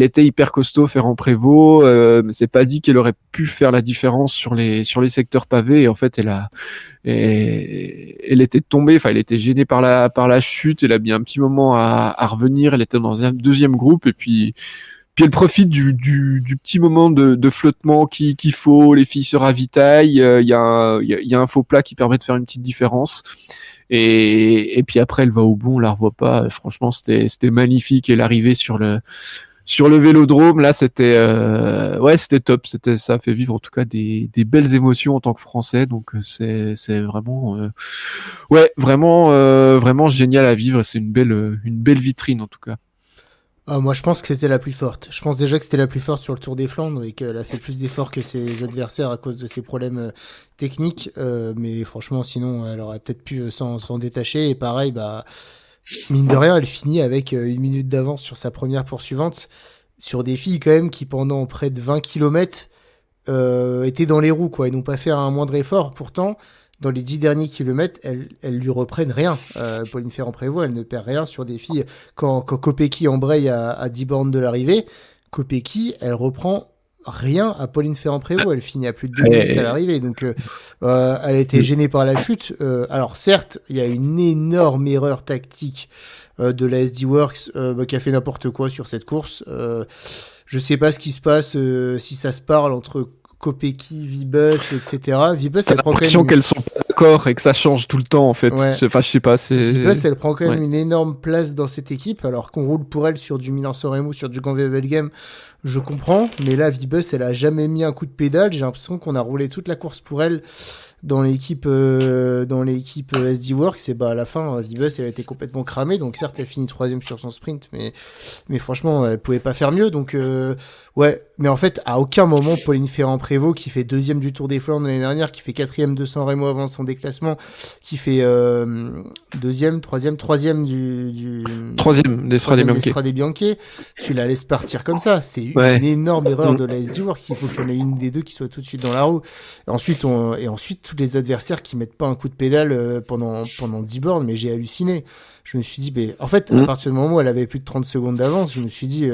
était hyper costaud, Ferrand Prévôt. Mais c'est pas dit qu'elle aurait pu faire la différence sur les secteurs pavés. Et en fait, elle était tombée, enfin elle était gênée par la chute. Elle a mis un petit moment à revenir. Elle était dans un deuxième groupe et puis elle profite du petit moment de flottement qu'il faut. Les filles se ravitaillent. Il y a un faux plat qui permet de faire une petite différence. Et puis après, elle va au bout, on la revoit pas. Franchement, c'était magnifique. Et l'arrivée sur le vélodrome, là, c'était top. Ça a fait vivre en tout cas des belles émotions en tant que Français. Donc c'est vraiment vraiment génial à vivre. C'est une belle vitrine en tout cas.
Ah, moi, je pense que c'était la plus forte. Je pense déjà que c'était la plus forte sur le Tour des Flandres et qu'elle a fait plus d'efforts que ses adversaires à cause de ses problèmes techniques. Mais franchement, sinon, elle aurait peut-être pu s'en détacher. Et pareil, mine de rien, elle finit avec 1 minute d'avance sur sa première poursuivante, sur des filles quand même qui, pendant près de 20 kilomètres, étaient dans les roues, quoi, et n'ont pas fait un moindre effort. Pourtant, dans les 10 derniers kilomètres, elles lui reprennent rien. Pauline Ferrand-Prévot, elle ne perd rien sur des filles. Quand Kopecky embraye à 10 bornes de l'arrivée, Kopecky, elle reprend rien à Pauline Ferrand-Prévôt. Elle finit à plus de 2 minutes à l'arrivée. Donc, elle a été gênée par la chute. Alors, certes, il y a une énorme erreur tactique de la SD Works qui a fait n'importe quoi sur cette course. Je sais pas ce qui se passe, si ça se parle entre Kopecky, Vibus, etc. Vibus,
T'as l'impression qu'elles sont pas d'accord et que ça change tout le temps en fait.
Ouais.
Je sais pas.
Vibus, elle prend quand même une énorme place dans cette équipe, alors qu'on roule pour elle sur du Milan-San Remo, sur du Ganvé Belgium, je comprends. Mais là, Vibus, elle a jamais mis un coup de pédale. J'ai l'impression qu'on a roulé toute la course pour elle dans l'équipe SD Works. Et à la fin, Vibus, elle a été complètement cramée. Donc certes, elle finit 3ème sur son sprint, mais franchement, elle pouvait pas faire mieux. Donc ouais, mais en fait, à aucun moment, Pauline Ferrand-Prévôt, qui fait 2ème du Tour des Flandres l'année dernière, qui fait 4ème de San Remo avant son déclassement, qui fait 2ème, 3ème du
3ème
d'Estrade Bianche, tu la laisses partir comme ça. C'est une énorme erreur de la SD Works. Il faut qu'il y en ait une des deux qui soit tout de suite dans la roue. Et ensuite, tous les adversaires qui mettent pas un coup de pédale pendant 10 bornes, mais j'ai halluciné. Je me suis dit, en fait, à partir du moment où elle avait plus de 30 secondes d'avance, je me suis dit,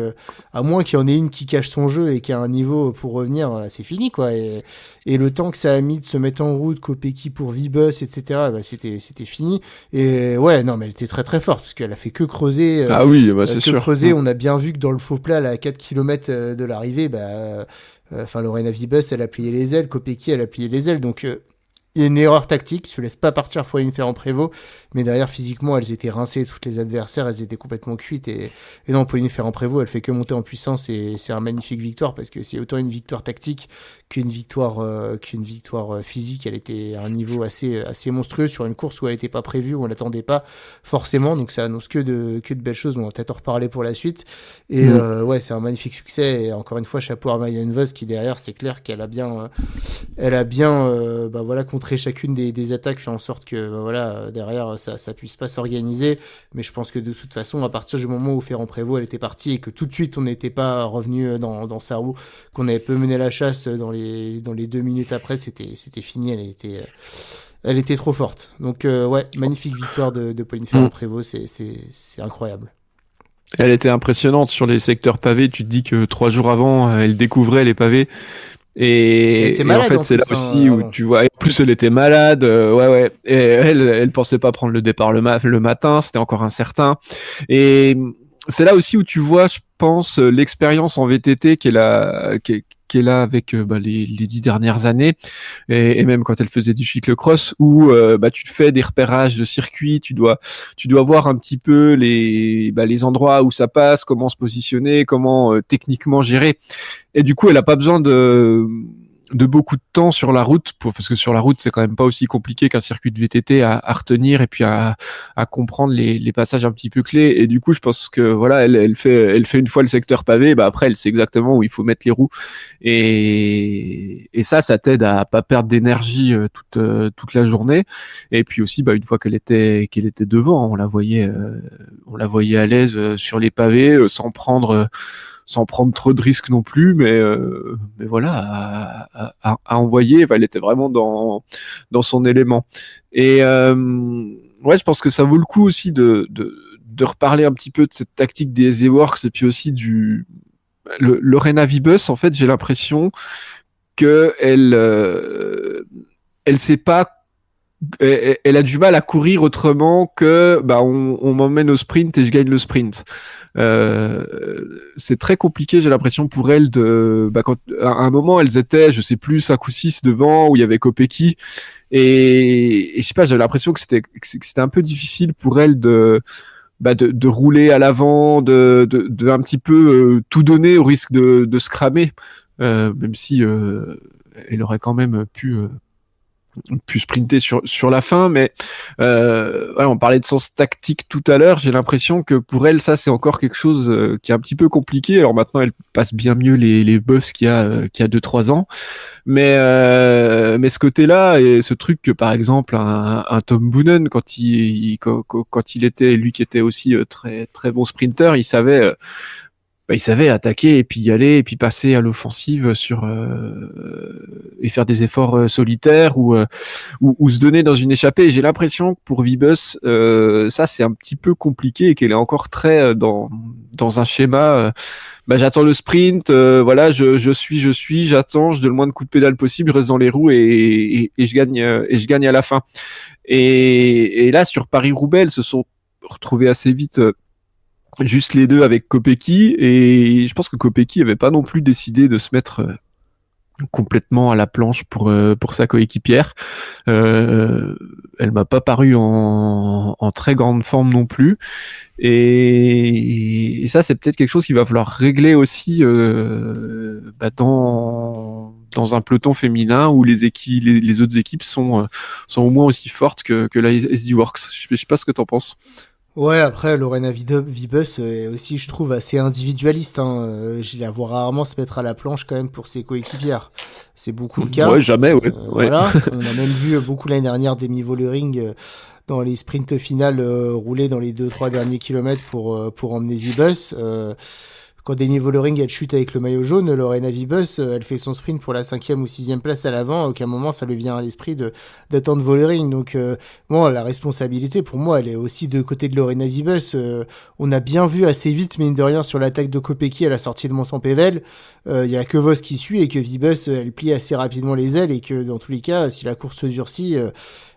à moins qu'il y en ait une qui cache son jeu et qui a un niveau pour revenir, c'est fini, quoi. Et le temps que ça a mis de se mettre en route, Kopecky pour Vibus, etc., c'était fini. Et ouais, non, mais elle était très très forte, parce qu'elle a fait que creuser.
Ah oui, c'est sûr.
Creuser, on a bien vu que dans le faux plat, là, à 4 km de l'arrivée, Lorena Vibus, elle a plié les ailes, Kopecky, elle a plié les ailes, donc il y a une erreur tactique, se laisse pas partir Pauline Ferrand-Prévôt, mais derrière, physiquement, elles étaient rincées, toutes les adversaires, elles étaient complètement cuites, et non, Pauline Ferrand-Prévôt, elle fait que monter en puissance, et c'est un magnifique victoire, parce que c'est autant une victoire tactique qu'une victoire physique. Elle était à un niveau assez monstrueux sur une course où elle n'était pas prévue, où on l'attendait pas forcément, donc ça annonce que de belles choses. On va peut-être en reparler pour la suite. Et ouais, c'est un magnifique succès, et encore une fois, chapeau à Marianne Vos, qui derrière, c'est clair qu'elle a bien contré chacune des attaques, fait en sorte que derrière ça puisse pas s'organiser. Mais je pense que de toute façon, à partir du moment où Ferrand-Prévôt elle était partie et que tout de suite on n'était pas revenu dans sa roue, qu'on avait peu mené la chasse dans les 2 minutes après, c'était fini. Elle était trop forte. Donc ouais, magnifique victoire de Pauline Ferrand-Prévôt, c'est incroyable.
Elle était impressionnante sur les secteurs pavés. Tu te dis que 3 jours avant, elle découvrait les pavés. Et en fait, c'est là aussi où tu vois. Et en plus, elle était malade. Ouais. Et elle pensait pas prendre le départ le matin. C'était encore incertain. Et c'est là aussi où tu vois, je pense, l'expérience en VTT qu'elle qu'elle a avec les 10 dernières années, et même quand elle faisait du cyclocross, où tu te fais des repérages de circuit, tu dois voir un petit peu les endroits où ça passe, comment se positionner, comment techniquement gérer. Et du coup, elle a pas besoin de beaucoup de temps sur la route, parce que sur la route, c'est quand même pas aussi compliqué qu'un circuit de VTT à retenir et puis à comprendre les passages un petit peu clés. Et du coup, je pense que voilà, elle fait une fois le secteur pavé, après, elle sait exactement où il faut mettre les roues. Et ça t'aide à pas perdre d'énergie toute la journée. Et puis aussi, une fois qu'elle était devant, on la voyait à l'aise sur les pavés, sans prendre trop de risques non plus, mais voilà, à envoyer, elle était vraiment dans son élément. Et ouais, je pense que ça vaut le coup aussi de reparler un petit peu de cette tactique des Easy Works, et puis aussi Lorena Wiebes. En fait, j'ai l'impression que elle sait pas, elle a du mal à courir autrement que on m'emmène au sprint et je gagne le sprint. C'est très compliqué, j'ai l'impression, pour elle quand à un moment elles étaient, je sais plus, 5 ou 6 devant, où il y avait Kopecky, et je sais pas, j'avais l'impression que c'était un peu difficile pour elle de rouler à l'avant, de un petit peu tout donner au risque de se cramer, même si elle aurait quand même pu sprinter sur la fin, mais on parlait de sens tactique tout à l'heure. J'ai l'impression que pour elle, ça c'est encore quelque chose qui est un petit peu compliqué. Alors maintenant, elle passe bien mieux les boss qu'il y a 2-3 ans, mais ce côté-là et ce truc que par exemple un Tom Boonen, quand il était, lui qui était aussi très très bon sprinter, il savait attaquer et puis y aller et puis passer à l'offensive et faire des efforts solitaires ou se donner dans une échappée. Et j'ai l'impression que pour Wiebes, ça c'est un petit peu compliqué et qu'elle est encore très dans un schéma. J'attends le sprint, voilà, je suis, j'attends, je donne le moins de coups de pédale possible, je reste dans les roues et je gagne à la fin. Et là sur Paris-Roubaix, elles se sont retrouvées assez vite. Juste les deux avec Kopecky, et je pense que Kopecky avait pas non plus décidé de se mettre complètement à la planche pour sa coéquipière. Elle m'a pas paru en très grande forme non plus, et ça c'est peut-être quelque chose qu'il va falloir régler aussi dans un peloton féminin où les autres équipes sont au moins aussi fortes que la SD Works. Je sais pas ce que t'en penses.
Ouais, après, Lorena Wiebes est aussi, je trouve, assez individualiste. Je la vois rarement se mettre à la planche quand même pour ses coéquipières. C'est beaucoup le cas.
Ouais, jamais, ouais.
Voilà. On a même vu beaucoup l'année dernière Demi Vollering dans les sprints finales rouler dans les 2-3 derniers kilomètres pour emmener Wiebes. Quand Demi Vollering elle chute avec le maillot jaune, Lorena Wiebes elle fait son sprint pour la 5e ou 6e place à l'avant. À aucun moment ça lui vient à l'esprit d'attendre Vollering. Donc la responsabilité pour moi elle est aussi de côté de Lorena Wiebes. On a bien vu assez vite mine de rien sur l'attaque de Kopecky à la sortie de Mont-Saint-Pével. Il y a que Vos qui suit et que Wiebes elle plie assez rapidement les ailes et que dans tous les cas si la course se durcit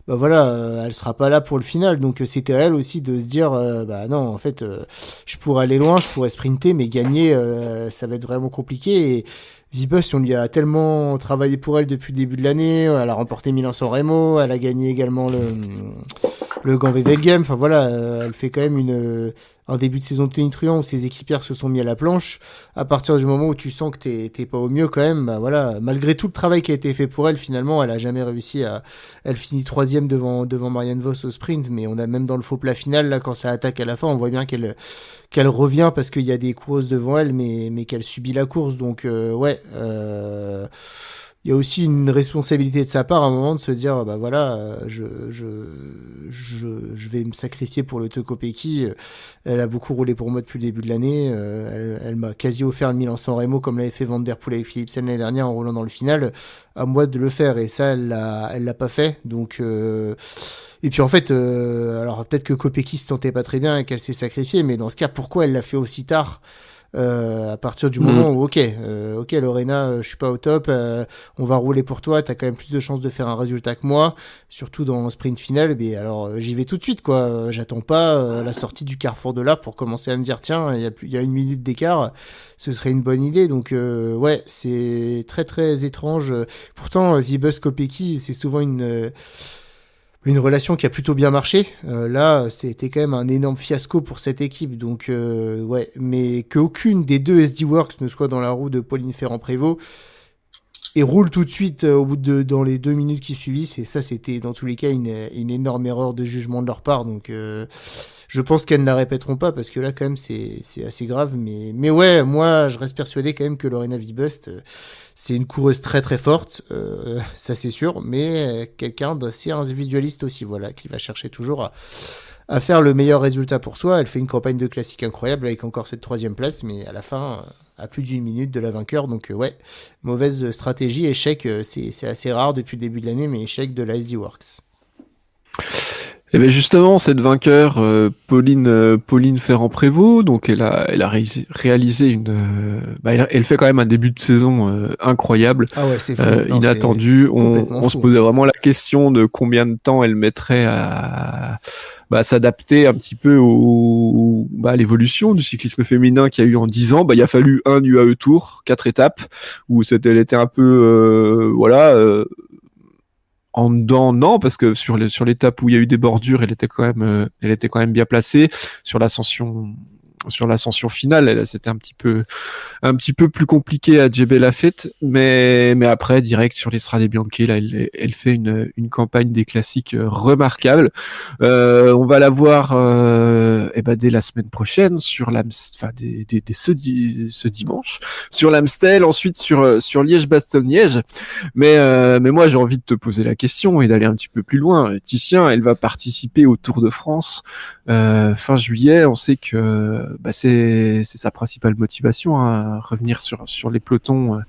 elle sera pas là pour le final. Donc c'était à elle aussi de se dire non en fait je pourrais aller loin, je pourrais sprinter mais gagner ça va être vraiment compliqué. Et Wiebes on lui a tellement travaillé pour elle depuis le début de l'année, elle a remporté Milan-San Remo, elle a gagné également le Gand-Wevelgem, enfin voilà, elle fait quand même un début de saison de tonitruant où ses équipières se sont mis à la planche. À partir du moment où tu sens que t'es pas au mieux quand même, malgré tout le travail qui a été fait pour elle, finalement, elle a jamais réussi elle finit 3e devant Marianne Vos au sprint, mais on a même dans le faux plat final, là, quand ça attaque à la fin, on voit bien qu'elle revient parce qu'il y a des coureuses devant elle, mais qu'elle subit la course, donc il y a aussi une responsabilité de sa part à un moment de se dire je vais me sacrifier pour le Kopecky. Elle a beaucoup roulé pour moi depuis le début de l'année, elle m'a quasi offert le Milan-San Remo comme l'avait fait Van Der Poel avec Philipsen l'année dernière en roulant dans le final. À moi de le faire, et ça elle l'a pas fait, donc et puis en fait alors peut-être que Kopecky se sentait pas très bien et qu'elle s'est sacrifiée, mais dans ce cas pourquoi elle l'a fait aussi tard? À partir du moment où, ok, Lorena, je suis pas au top, on va rouler pour toi, t'as quand même plus de chances de faire un résultat que moi, surtout dans le sprint final, mais alors j'y vais tout de suite, quoi. J'attends pas la sortie du carrefour de là pour commencer à me dire, tiens, il y a 1 minute d'écart, ce serait une bonne idée. Donc, ouais, c'est très très étrange. Pourtant, Vibus Kopecky, c'est souvent une relation qui a plutôt bien marché. Là, c'était quand même un énorme fiasco pour cette équipe. Donc, ouais, mais qu'aucune des deux SD Works ne soit dans la roue de Pauline Ferrand-Prévot et roule tout de suite dans les 2 minutes qui suivissent. Et ça, c'était dans tous les cas une énorme erreur de jugement de leur part. Donc, je pense qu'elles ne la répéteront pas parce que là, quand même, c'est assez grave. Mais ouais, moi, je reste persuadé quand même que Lorena Vibust, c'est une coureuse très très forte, ça c'est sûr, mais quelqu'un d'assez individualiste aussi, voilà, qui va chercher toujours à faire le meilleur résultat pour soi. Elle fait une campagne de classique incroyable avec encore cette 3e place, mais à la fin, à plus d'1 minute de la vainqueur. Donc ouais, mauvaise stratégie, échec, c'est assez rare depuis le début de l'année, mais échec de la SD Works.
Et bien justement, cette vainqueur, Pauline Ferrand-Prévôt, donc elle a réalisé elle fait quand même un début de saison incroyable,
Ah ouais, c'est fou. Non,
inattendu.
complètement
On se
fou.
posait vraiment la question de combien de temps elle mettrait à s'adapter un petit peu à l'évolution du cyclisme féminin qu'il y a eu en 10 ans. Il a fallu un UAE Tour, 4 étapes, où elle était un peu, en dedans, non, parce que sur l'étape où il y a eu des bordures, elle était quand même bien placée. Sur l'ascension finale, c'était un petit peu plus compliqué à Jebel Lafette, mais après direct sur l'Estrade Bianchi, là, elle fait une campagne des classiques remarquable. On va la voir dès la semaine prochaine sur ce dimanche sur l'Amstel, ensuite sur Liège-Bastogne-Liège. Mais moi j'ai envie de te poser la question et d'aller un petit peu plus loin. Titien, elle va participer au Tour de France fin juillet. On sait que c'est sa principale motivation, hein, revenir sur les pelotons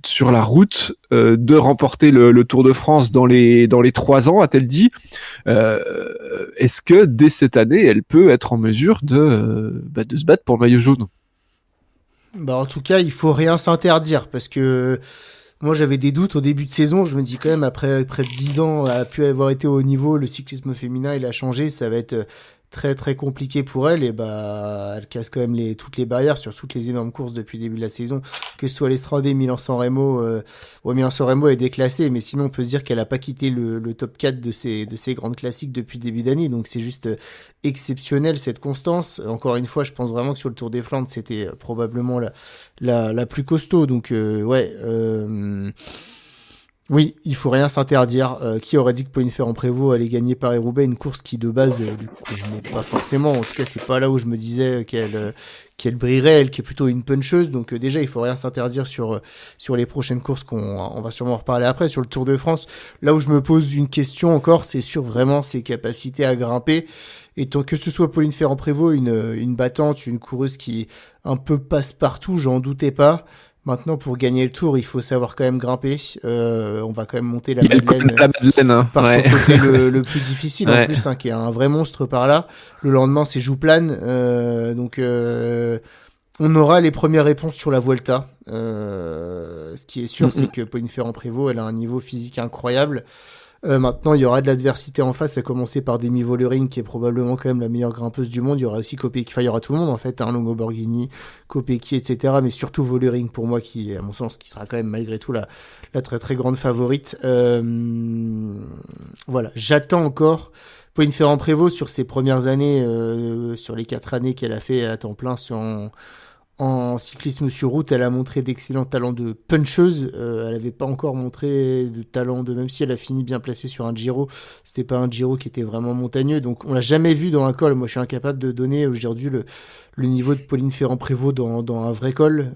sur la route, de remporter le Tour de France dans les 3 ans, a-t-elle dit. Est-ce que dès cette année, elle peut être en mesure de se battre pour le maillot jaune?
En tout cas, il faut rien s'interdire parce que moi, j'avais des doutes au début de saison. Je me dis quand même, après près de 10 ans, a pu avoir été au haut niveau, le cyclisme féminin, il a changé. Ça va être très très compliqué pour elle. Et elle casse quand même toutes les barrières sur toutes les énormes courses depuis le début de la saison. Que ce soit l'Estrade, Milan-San Remo. Milan-San Remo est déclassé, mais sinon on peut se dire qu'elle a pas quitté le top 4 de ces grandes classiques depuis le début d'année. Donc c'est juste exceptionnel cette constance. Encore une fois, je pense vraiment que sur le Tour des Flandres, c'était probablement la plus costaud. Donc oui, il faut rien s'interdire. Qui aurait dit que Pauline Ferrand-Prévot allait gagner Paris-Roubaix, une course qui de base lui convenait pas forcément. En tout cas, c'est pas là où je me disais qu'elle brillerait, elle qui est plutôt une puncheuse. Donc déjà, il faut rien s'interdire sur les prochaines courses on va sûrement en reparler après. Sur le Tour de France, là où je me pose une question encore, c'est sur vraiment ses capacités à grimper. Et tant que ce soit Pauline Ferrand-Prévot, une battante, une coureuse qui un peu passe partout, j'en doutais pas. Maintenant, pour gagner le Tour, il faut savoir quand même grimper. On va quand même monter la
Madeleine, hein.
Par
Ouais.
son côté le plus difficile,
Ouais.
en plus, qui est un vrai monstre par là. Le lendemain, c'est Jouplane. Donc, on aura les premières réponses sur la Vuelta. Ce qui est sûr, c'est que Pauline Ferrand-Prévot, elle a un niveau physique incroyable. Maintenant, il y aura de l'adversité en face, à commencer par Demi Vollering, qui est probablement quand même la meilleure grimpeuse du monde. Il y aura aussi Kopecky, il y aura tout le monde en fait, Longo Borghini, Kopecky, etc. Mais surtout Vollering pour moi, qui, à mon sens, qui sera quand même malgré tout la très très grande favorite. Voilà, j'attends encore Pauline Ferrand-Prévot sur ses premières années, sur les 4 années qu'elle a fait à temps plein en cyclisme sur route. Elle a montré d'excellents talents de puncheuse. Elle n'avait pas encore montré de talent même si elle a fini bien placée sur un Giro. C'était pas un Giro qui était vraiment montagneux. Donc on l'a jamais vu dans un col. Moi je suis incapable de donner aujourd'hui le niveau de Pauline Ferrand-Prévot dans un vrai col.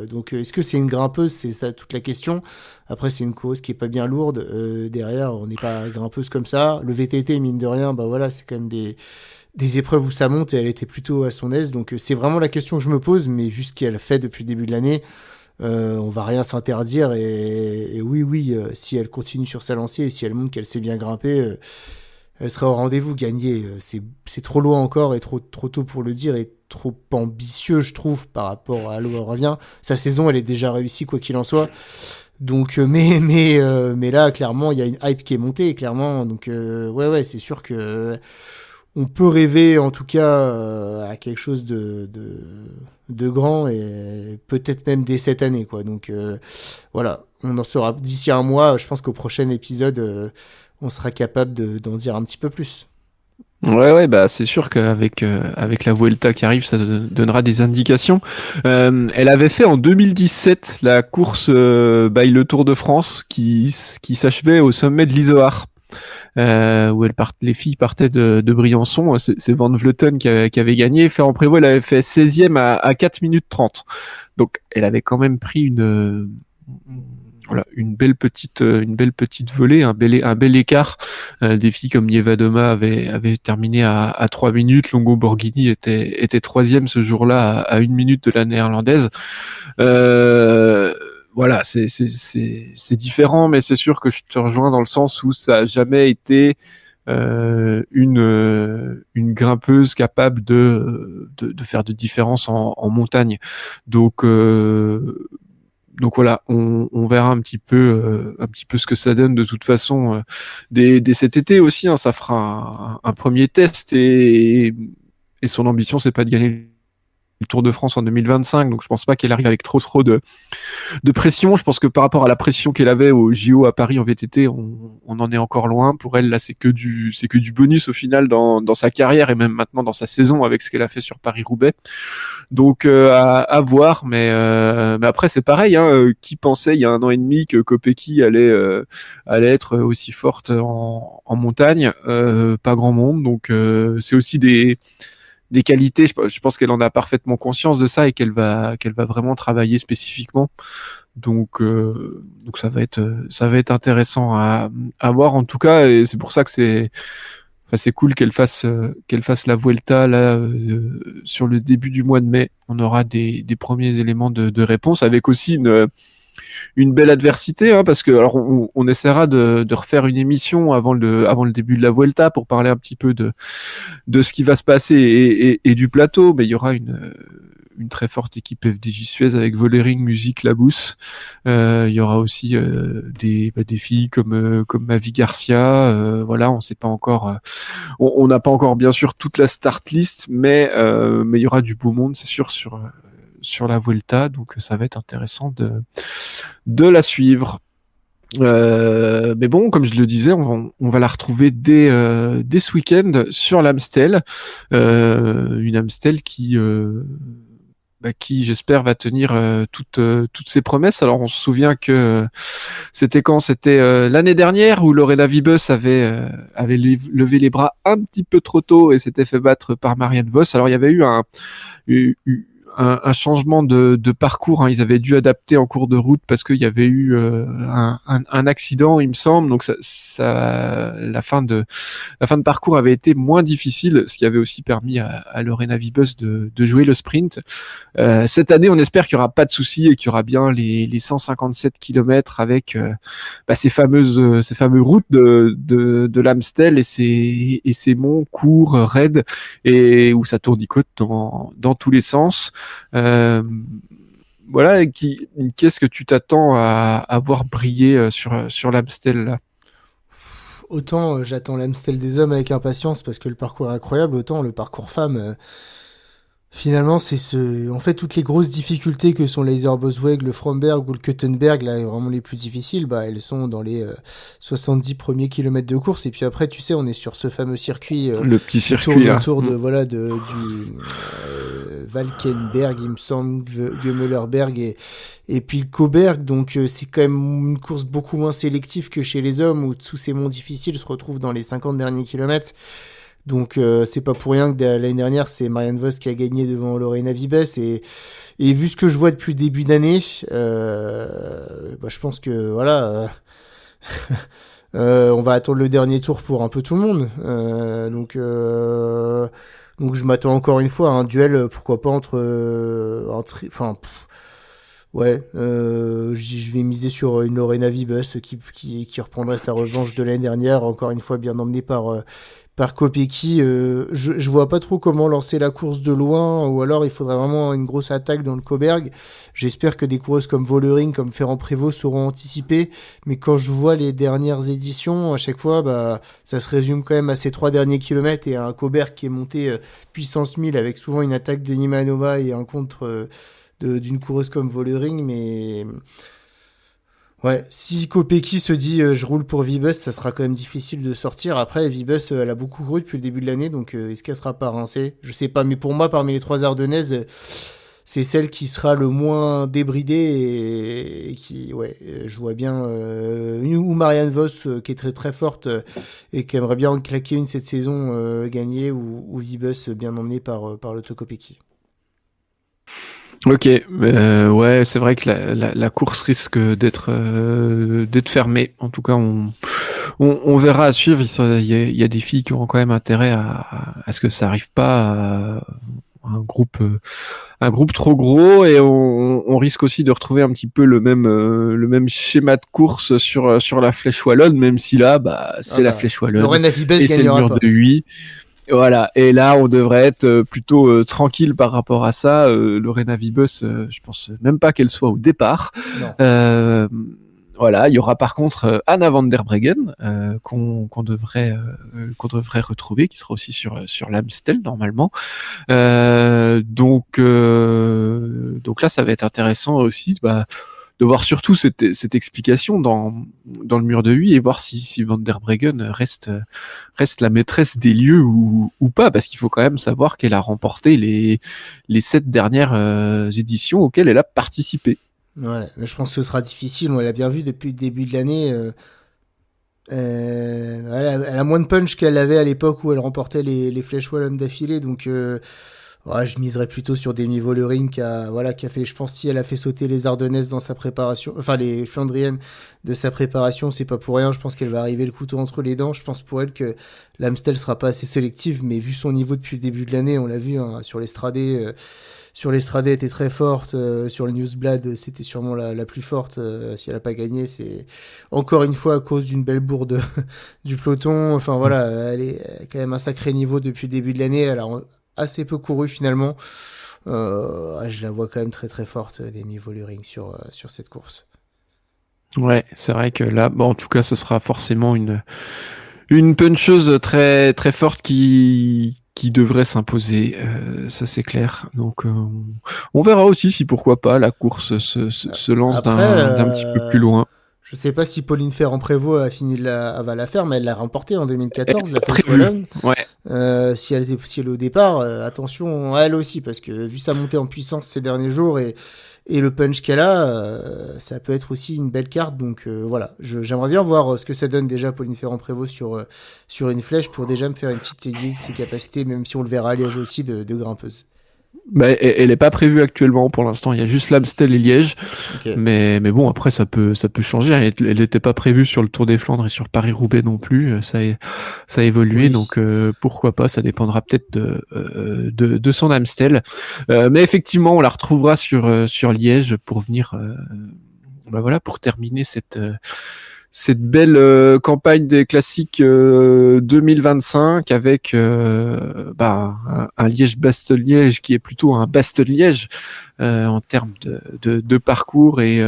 Donc est-ce que c'est une grimpeuse? C'est ça toute la question. Après c'est une coureuse qui est pas bien lourde. Derrière on n'est pas grimpeuse comme ça. Le VTT mine de rien, voilà, c'est quand même des épreuves où ça monte et elle était plutôt à son aise. Donc c'est vraiment la question que je me pose, mais vu ce qu'elle fait depuis le début de l'année, on va rien s'interdire. Et oui, si elle continue sur sa lancée et si elle montre qu'elle sait bien grimper, elle serait au rendez-vous. Gagner, c'est trop loin encore et trop tôt pour le dire et trop ambitieux, je trouve, par rapport à l'eau revient. Sa saison, elle est déjà réussie, quoi qu'il en soit. Donc, mais là, clairement, il y a une hype qui est montée, clairement. Donc, ouais, c'est sûr que on peut rêver, en tout cas, à quelque chose de grand et peut-être même dès cette année, quoi. Donc, voilà, on en saura d'ici un mois. Je pense qu'au prochain épisode, on sera capable d'en dire un petit peu plus.
Ouais, bah c'est sûr qu'avec avec la Vuelta qui arrive, ça donnera des indications. Elle avait fait en 2017 la course by le Tour de France qui s'achevait au sommet de l'Izoard. Où les filles partaient de Briançon, c'est Van Vleuten qui avait gagné. Ferrand-Prévot, elle avait fait 16e à 4 minutes 30. Donc elle avait quand même pris voilà, une belle petite volée, un bel écart. Des filles comme Nievadoma avaient terminé à 3 minutes. Longo Borghini était troisième ce jour-là à 1 minute de la néerlandaise. Voilà, c'est différent, mais c'est sûr que je te rejoins dans le sens où ça a jamais été une grimpeuse capable de faire de différence en montagne. Donc donc voilà, on verra un petit peu ce que ça donne de toute façon dès cet été aussi. Hein, ça fera un premier test et son ambition c'est pas de gagner le Tour de France en 2025. Donc je pense pas qu'elle arrive avec trop de pression. Je pense que par rapport à la pression qu'elle avait au JO à Paris en VTT, on en est encore loin. Pour elle, là, c'est que du bonus au final dans sa carrière et même maintenant dans sa saison avec ce qu'elle a fait sur Paris-Roubaix. Donc à voir, mais après c'est pareil. Hein, qui pensait il y a 1 an et demi que Kopecky allait être aussi forte en montagne? Pas grand monde. Donc c'est aussi des qualités. Je pense qu'elle en a parfaitement conscience de ça et qu'elle va vraiment travailler spécifiquement. Donc ça va être intéressant à voir en tout cas. Et c'est pour ça que c'est cool qu'elle fasse la Vuelta là sur le début du mois de mai. On aura des premiers éléments de réponse avec aussi une belle adversité, hein, parce que alors on essaiera de refaire une émission avant le début de la Vuelta pour parler un petit peu de ce qui va se passer et du plateau, mais il y aura une très forte équipe FDJ Suez avec Vollering, Musique, Labousse. Il y aura aussi des filles comme Mavi Garcia. Voilà, on sait pas encore. On n'a pas encore bien sûr toute la start list, mais il y aura du beau monde, c'est sûr sur la Vuelta, donc ça va être intéressant de la suivre. Mais bon, comme je le disais, on va la retrouver dès ce week-end sur l'Amstel, une Amstel qui j'espère va tenir toutes ses promesses. Alors on se souvient que c'était l'année dernière où Lorena Wiebes avait levé les bras un petit peu trop tôt et s'était fait battre par Marianne Vos. Alors il y avait eu un changement de parcours. Hein. Ils avaient dû adapter en cours de route parce qu'il y avait eu un accident, il me semble. Donc la fin de parcours avait été moins difficile, ce qui avait aussi permis à Lorena Wiebes de jouer le sprint. Cette année, on espère qu'il y aura pas de soucis et qu'il y aura bien les 157 km avec ces fameux routes de l'Amstel et ces monts courts, raides et où ça tournicote dans tous les sens. Voilà, qu'est-ce que tu t'attends à voir briller sur l'Amstel là?
Autant j'attends l'Amstel des hommes avec impatience parce que le parcours est incroyable, autant le parcours femme, finalement, en fait, toutes les grosses difficultés que sont l'Eiser-Bosweg, le Fromberg ou le Kuttenberg, là, vraiment les plus difficiles, bah, elles sont dans les 70 premiers kilomètres de course. Et puis après, tu sais, on est sur ce fameux circuit,
le petit circuit là.
autour de, voilà, du Valkenberg, il me semble, Gemmellerberg et puis le Coburg. Donc, c'est quand même une course beaucoup moins sélective que chez les hommes où tous ces monts difficiles se retrouvent dans les 50 derniers kilomètres. Donc c'est pas pour rien que l'année dernière c'est Marianne Vos qui a gagné devant Lorena Wiebes et vu ce que je vois depuis le début d'année, je pense que voilà, on va attendre le dernier tour pour un peu tout le monde. Donc je m'attends encore une fois à un duel, pourquoi pas entre Ouais, je vais miser sur une Lorena Vibus qui reprendrait sa revanche de l'année dernière, encore une fois bien emmenée par Kopecky. Je vois pas trop comment lancer la course de loin, ou alors il faudrait vraiment une grosse attaque dans le Coberg. J'espère que des coureuses comme Vollering, comme Ferrand-Prévot sauront anticiper, mais quand je vois les dernières éditions, à chaque fois, bah, ça se résume quand même à ces 3 derniers kilomètres et à un Coberg qui est monté puissance 1000 avec souvent une attaque de Nima Noma et un contre d'une coureuse comme Vollering, mais ouais, si Kopecky se dit je roule pour Vibus, ça sera quand même difficile de sortir. Après, Vibus, elle a beaucoup couru depuis le début de l'année, donc est-ce qu'elle sera pas rincée? Je sais pas, mais pour moi, parmi les trois Ardennaises, c'est celle qui sera le moins débridée et qui, ouais, je vois bien ou Marianne Vos qui est très très forte et qui aimerait bien en claquer une cette saison, gagner, ou Vibus bien emmené par l'Auto Kopecky.
Ok, ouais, c'est vrai que la course risque d'être fermée. En tout cas, on verra à suivre. Il y a des filles qui auront quand même intérêt à ce que ça arrive pas à un groupe trop gros, et on risque aussi de retrouver un petit peu le même schéma de course sur la Flèche Wallonne, même si là, bah,
Ah
c'est la
bah,
Flèche Wallonne
Lorena Vibes
et c'est le
gagnera
mur
pas.
de Huy. Voilà, et là on devrait être plutôt tranquille par rapport à ça. Lorena Vibus, je pense même pas qu'elle soit au départ.
Non.
Euh, voilà, il y aura par contre Anna van der Breggen qu'on devrait retrouver, qui sera aussi sur l'Amstel normalement. Donc là, ça va être intéressant aussi, bah, de voir surtout cette explication dans le mur de Huy, et voir si Van der Breggen reste la maîtresse des lieux ou pas, parce qu'il faut quand même savoir qu'elle a remporté les 7 dernières éditions auxquelles elle a participé.
Ouais, mais je pense que ce sera difficile. On l'a bien vu depuis le début de l'année. Elle a moins de punch qu'elle avait à l'époque où elle remportait les Flèches Wallonne d'affilée. Donc, ouais, je miserais plutôt sur Demi Vollering qui a fait, je pense, si elle a fait sauter les Ardennaises dans sa préparation, enfin les Flandriennes de sa préparation, c'est pas pour rien. Je pense qu'elle va arriver le couteau entre les dents. Je pense pour elle que l'Amstel sera pas assez sélective, mais vu son niveau depuis le début de l'année, on l'a vu hein, sur l'Estradé. Sur l'Estrade était très forte, sur le Newsblad c'était sûrement la plus forte. Si elle a pas gagné, c'est encore une fois à cause d'une belle bourde du peloton. Enfin voilà, elle est quand même un sacré niveau depuis le début de l'année. Elle a assez peu couru finalement. Je la vois quand même très très forte, Demi Vollering sur cette course.
Ouais, c'est vrai que là, bon, en tout cas, ce sera forcément une puncheuse très très forte qui devrait s'imposer, ça c'est clair. Donc on verra aussi si, pourquoi pas, la course se lance
Après,
d'un petit peu plus loin.
je sais pas si Pauline Ferrand-Prévot va la faire, mais elle l'a remporté en
Elle
2014,
était
la
pas
Flèche
prévue.
Wallonne.
Ouais.
Si elle est au départ, attention à elle aussi, parce que vu sa montée en puissance ces derniers jours et le punch qu'elle a, ça peut être aussi une belle carte. Donc voilà, j'aimerais bien voir ce que ça donne déjà Pauline Ferrand-Prévot sur une flèche, pour déjà me faire une petite idée de ses capacités, même si on le verra à Liège aussi, de grimpeuse.
Bah, elle est pas prévue actuellement pour l'instant. Il y a juste l'Amstel et Liège,
Ok.
mais bon, après ça peut changer. Elle était pas prévue sur le Tour des Flandres et sur Paris-Roubaix non plus. Ça a évolué,
Oui.
donc pourquoi pas. Ça dépendra peut-être de son Amstel. Mais effectivement, on la retrouvera sur Liège pour venir, bah voilà, pour terminer cette belle campagne des classiques 2025, avec bah, un Liège-Bastogne-Liège qui est plutôt un Bastogne-Liège en termes de parcours, et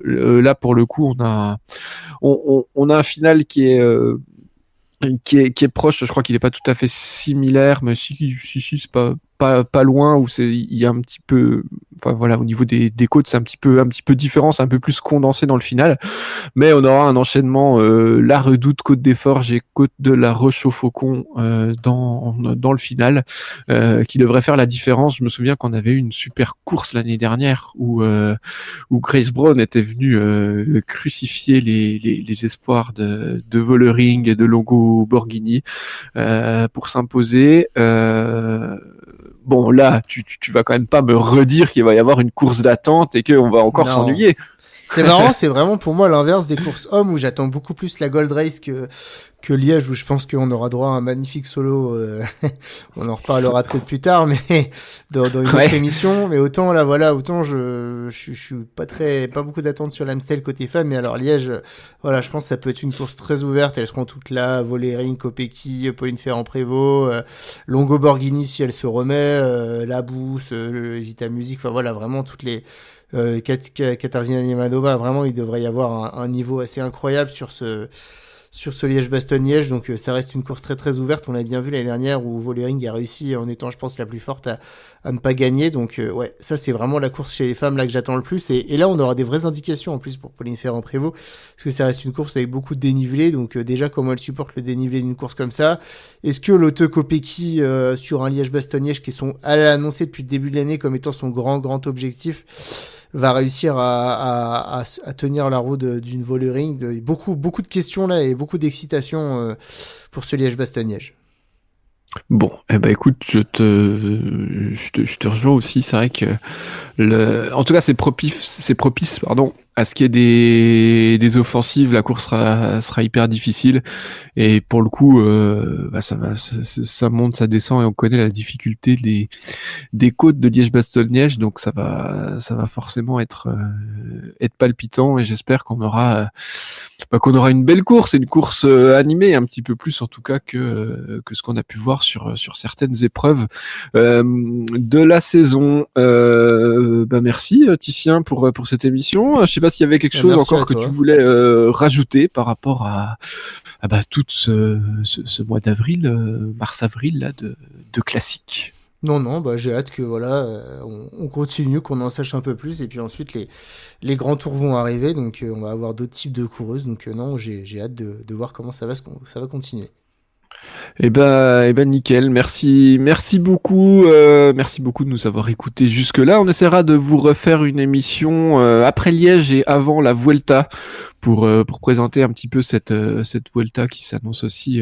là pour le coup on a un final qui est proche. Je crois qu'il est pas tout à fait similaire, mais si, c'est pas loin, où il y a un petit peu, enfin voilà, au niveau des côtes, c'est un petit peu différent, c'est un peu plus condensé dans le final. Mais on aura un enchaînement, la Redoute, Côte des Forges et Côte de la Roche-au-Faucon dans le final, qui devrait faire la différence. Je me souviens qu'on avait eu une super course l'année dernière où Grace Brown était venue crucifier les espoirs de Vollering et de Longo Borghini pour s'imposer. Bon, là, tu vas quand même pas me redire qu'il va y avoir une course d'attente et qu'on va encore
Non.
s'ennuyer.
C'est marrant, c'est vraiment pour moi l'inverse des courses hommes où j'attends beaucoup plus la Gold Race que Liège où je pense qu'on aura droit à un magnifique solo. On en reparlera peut-être plus tard, mais dans une autre émission. Mais autant là, voilà, autant je suis pas beaucoup d'attentes sur l'Amstel côté femme. Mais alors Liège, voilà, je pense que ça peut être une course très ouverte. Elles seront toutes là, Vollering, Kopecky, Pauline Ferrand-Prévot, Longo Borghini si elle se remet, Labousse, Vita Music. Enfin voilà, vraiment toutes les Katarzyna Niemanova, vraiment il devrait y avoir un niveau assez incroyable sur ce Liège-Bastogne-Liège, donc ça reste une course très très ouverte. On l'a bien vu l'année dernière où Vollering a réussi en étant, je pense, la plus forte à ne pas gagner. Donc ouais, ça c'est vraiment la course chez les femmes là que j'attends le plus. Et là on aura des vraies indications en plus pour Pauline Ferrand-Prévot, parce que ça reste une course avec beaucoup de dénivelé. Donc déjà comment elle supporte le dénivelé d'une course comme ça. Est-ce que Lotte Kopecky sur un Liège-Bastogne-Liège qui elle a annoncé depuis le début de l'année comme étant son grand objectif va réussir à tenir la roue d'une Vollering. Beaucoup de questions là et beaucoup d'excitation pour ce Liège-Bastogne-Liège.
Bon, eh ben écoute, je te rejoins aussi. C'est vrai que en tout cas, c'est propice, pardon, à ce qu'il y ait des offensives. La course sera hyper difficile. Et pour le coup, ça monte, ça descend, et on connaît la difficulté des côtes de Liège-Bastogne-Liège, donc ça va forcément être palpitant, et j'espère qu'on aura une belle course, et une course animée un petit peu plus en tout cas que ce qu'on a pu voir sur certaines épreuves de la saison. Merci Titien pour cette émission. Je sais pas s'il y avait quelque chose encore que tu voulais rajouter par rapport à tout ce mois d'avril, mars-avril là de classique.
Non, j'ai hâte que voilà, on continue, qu'on en sache un peu plus, et puis ensuite les grands tours vont arriver, donc on va avoir d'autres types de coureuses, donc non, j'ai hâte de voir comment ça va continuer.
Eh ben nickel, merci beaucoup, merci beaucoup de nous avoir écoutés jusque là. On essaiera de vous refaire une émission après Liège et avant la Vuelta pour présenter un petit peu cette Vuelta qui s'annonce aussi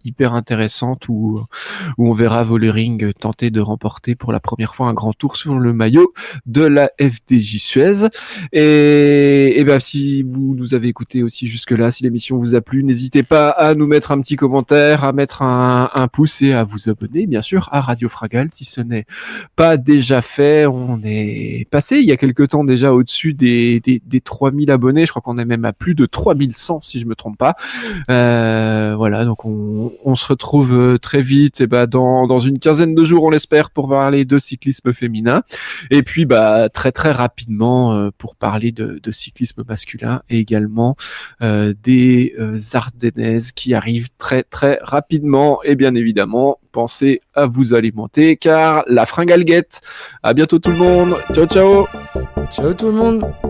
hyper intéressante, où on verra Vollering tenter de remporter pour la première fois un grand tour sur le maillot de la FDJ Suez. Et ben si vous nous avez écoutés aussi jusque là, si l'émission vous a plu, n'hésitez pas à nous mettre un petit commentaire, à mettre un pouce et à vous abonner bien sûr à Radio Fragale si ce n'est pas déjà fait. On est passé il y a quelque temps déjà au-dessus des 3000 abonnés. Je crois qu'on est même à plus de 3100 si je me trompe pas. Voilà, donc on se retrouve très vite, et dans une quinzaine de jours on l'espère, pour parler de cyclisme féminin, et puis très très rapidement pour parler de cyclisme masculin, et également des Ardennaises qui arrivent très très rapidement. Et bien évidemment, pensez à vous alimenter car la fringale guette. À bientôt tout le monde. Ciao ciao.
Ciao tout le monde.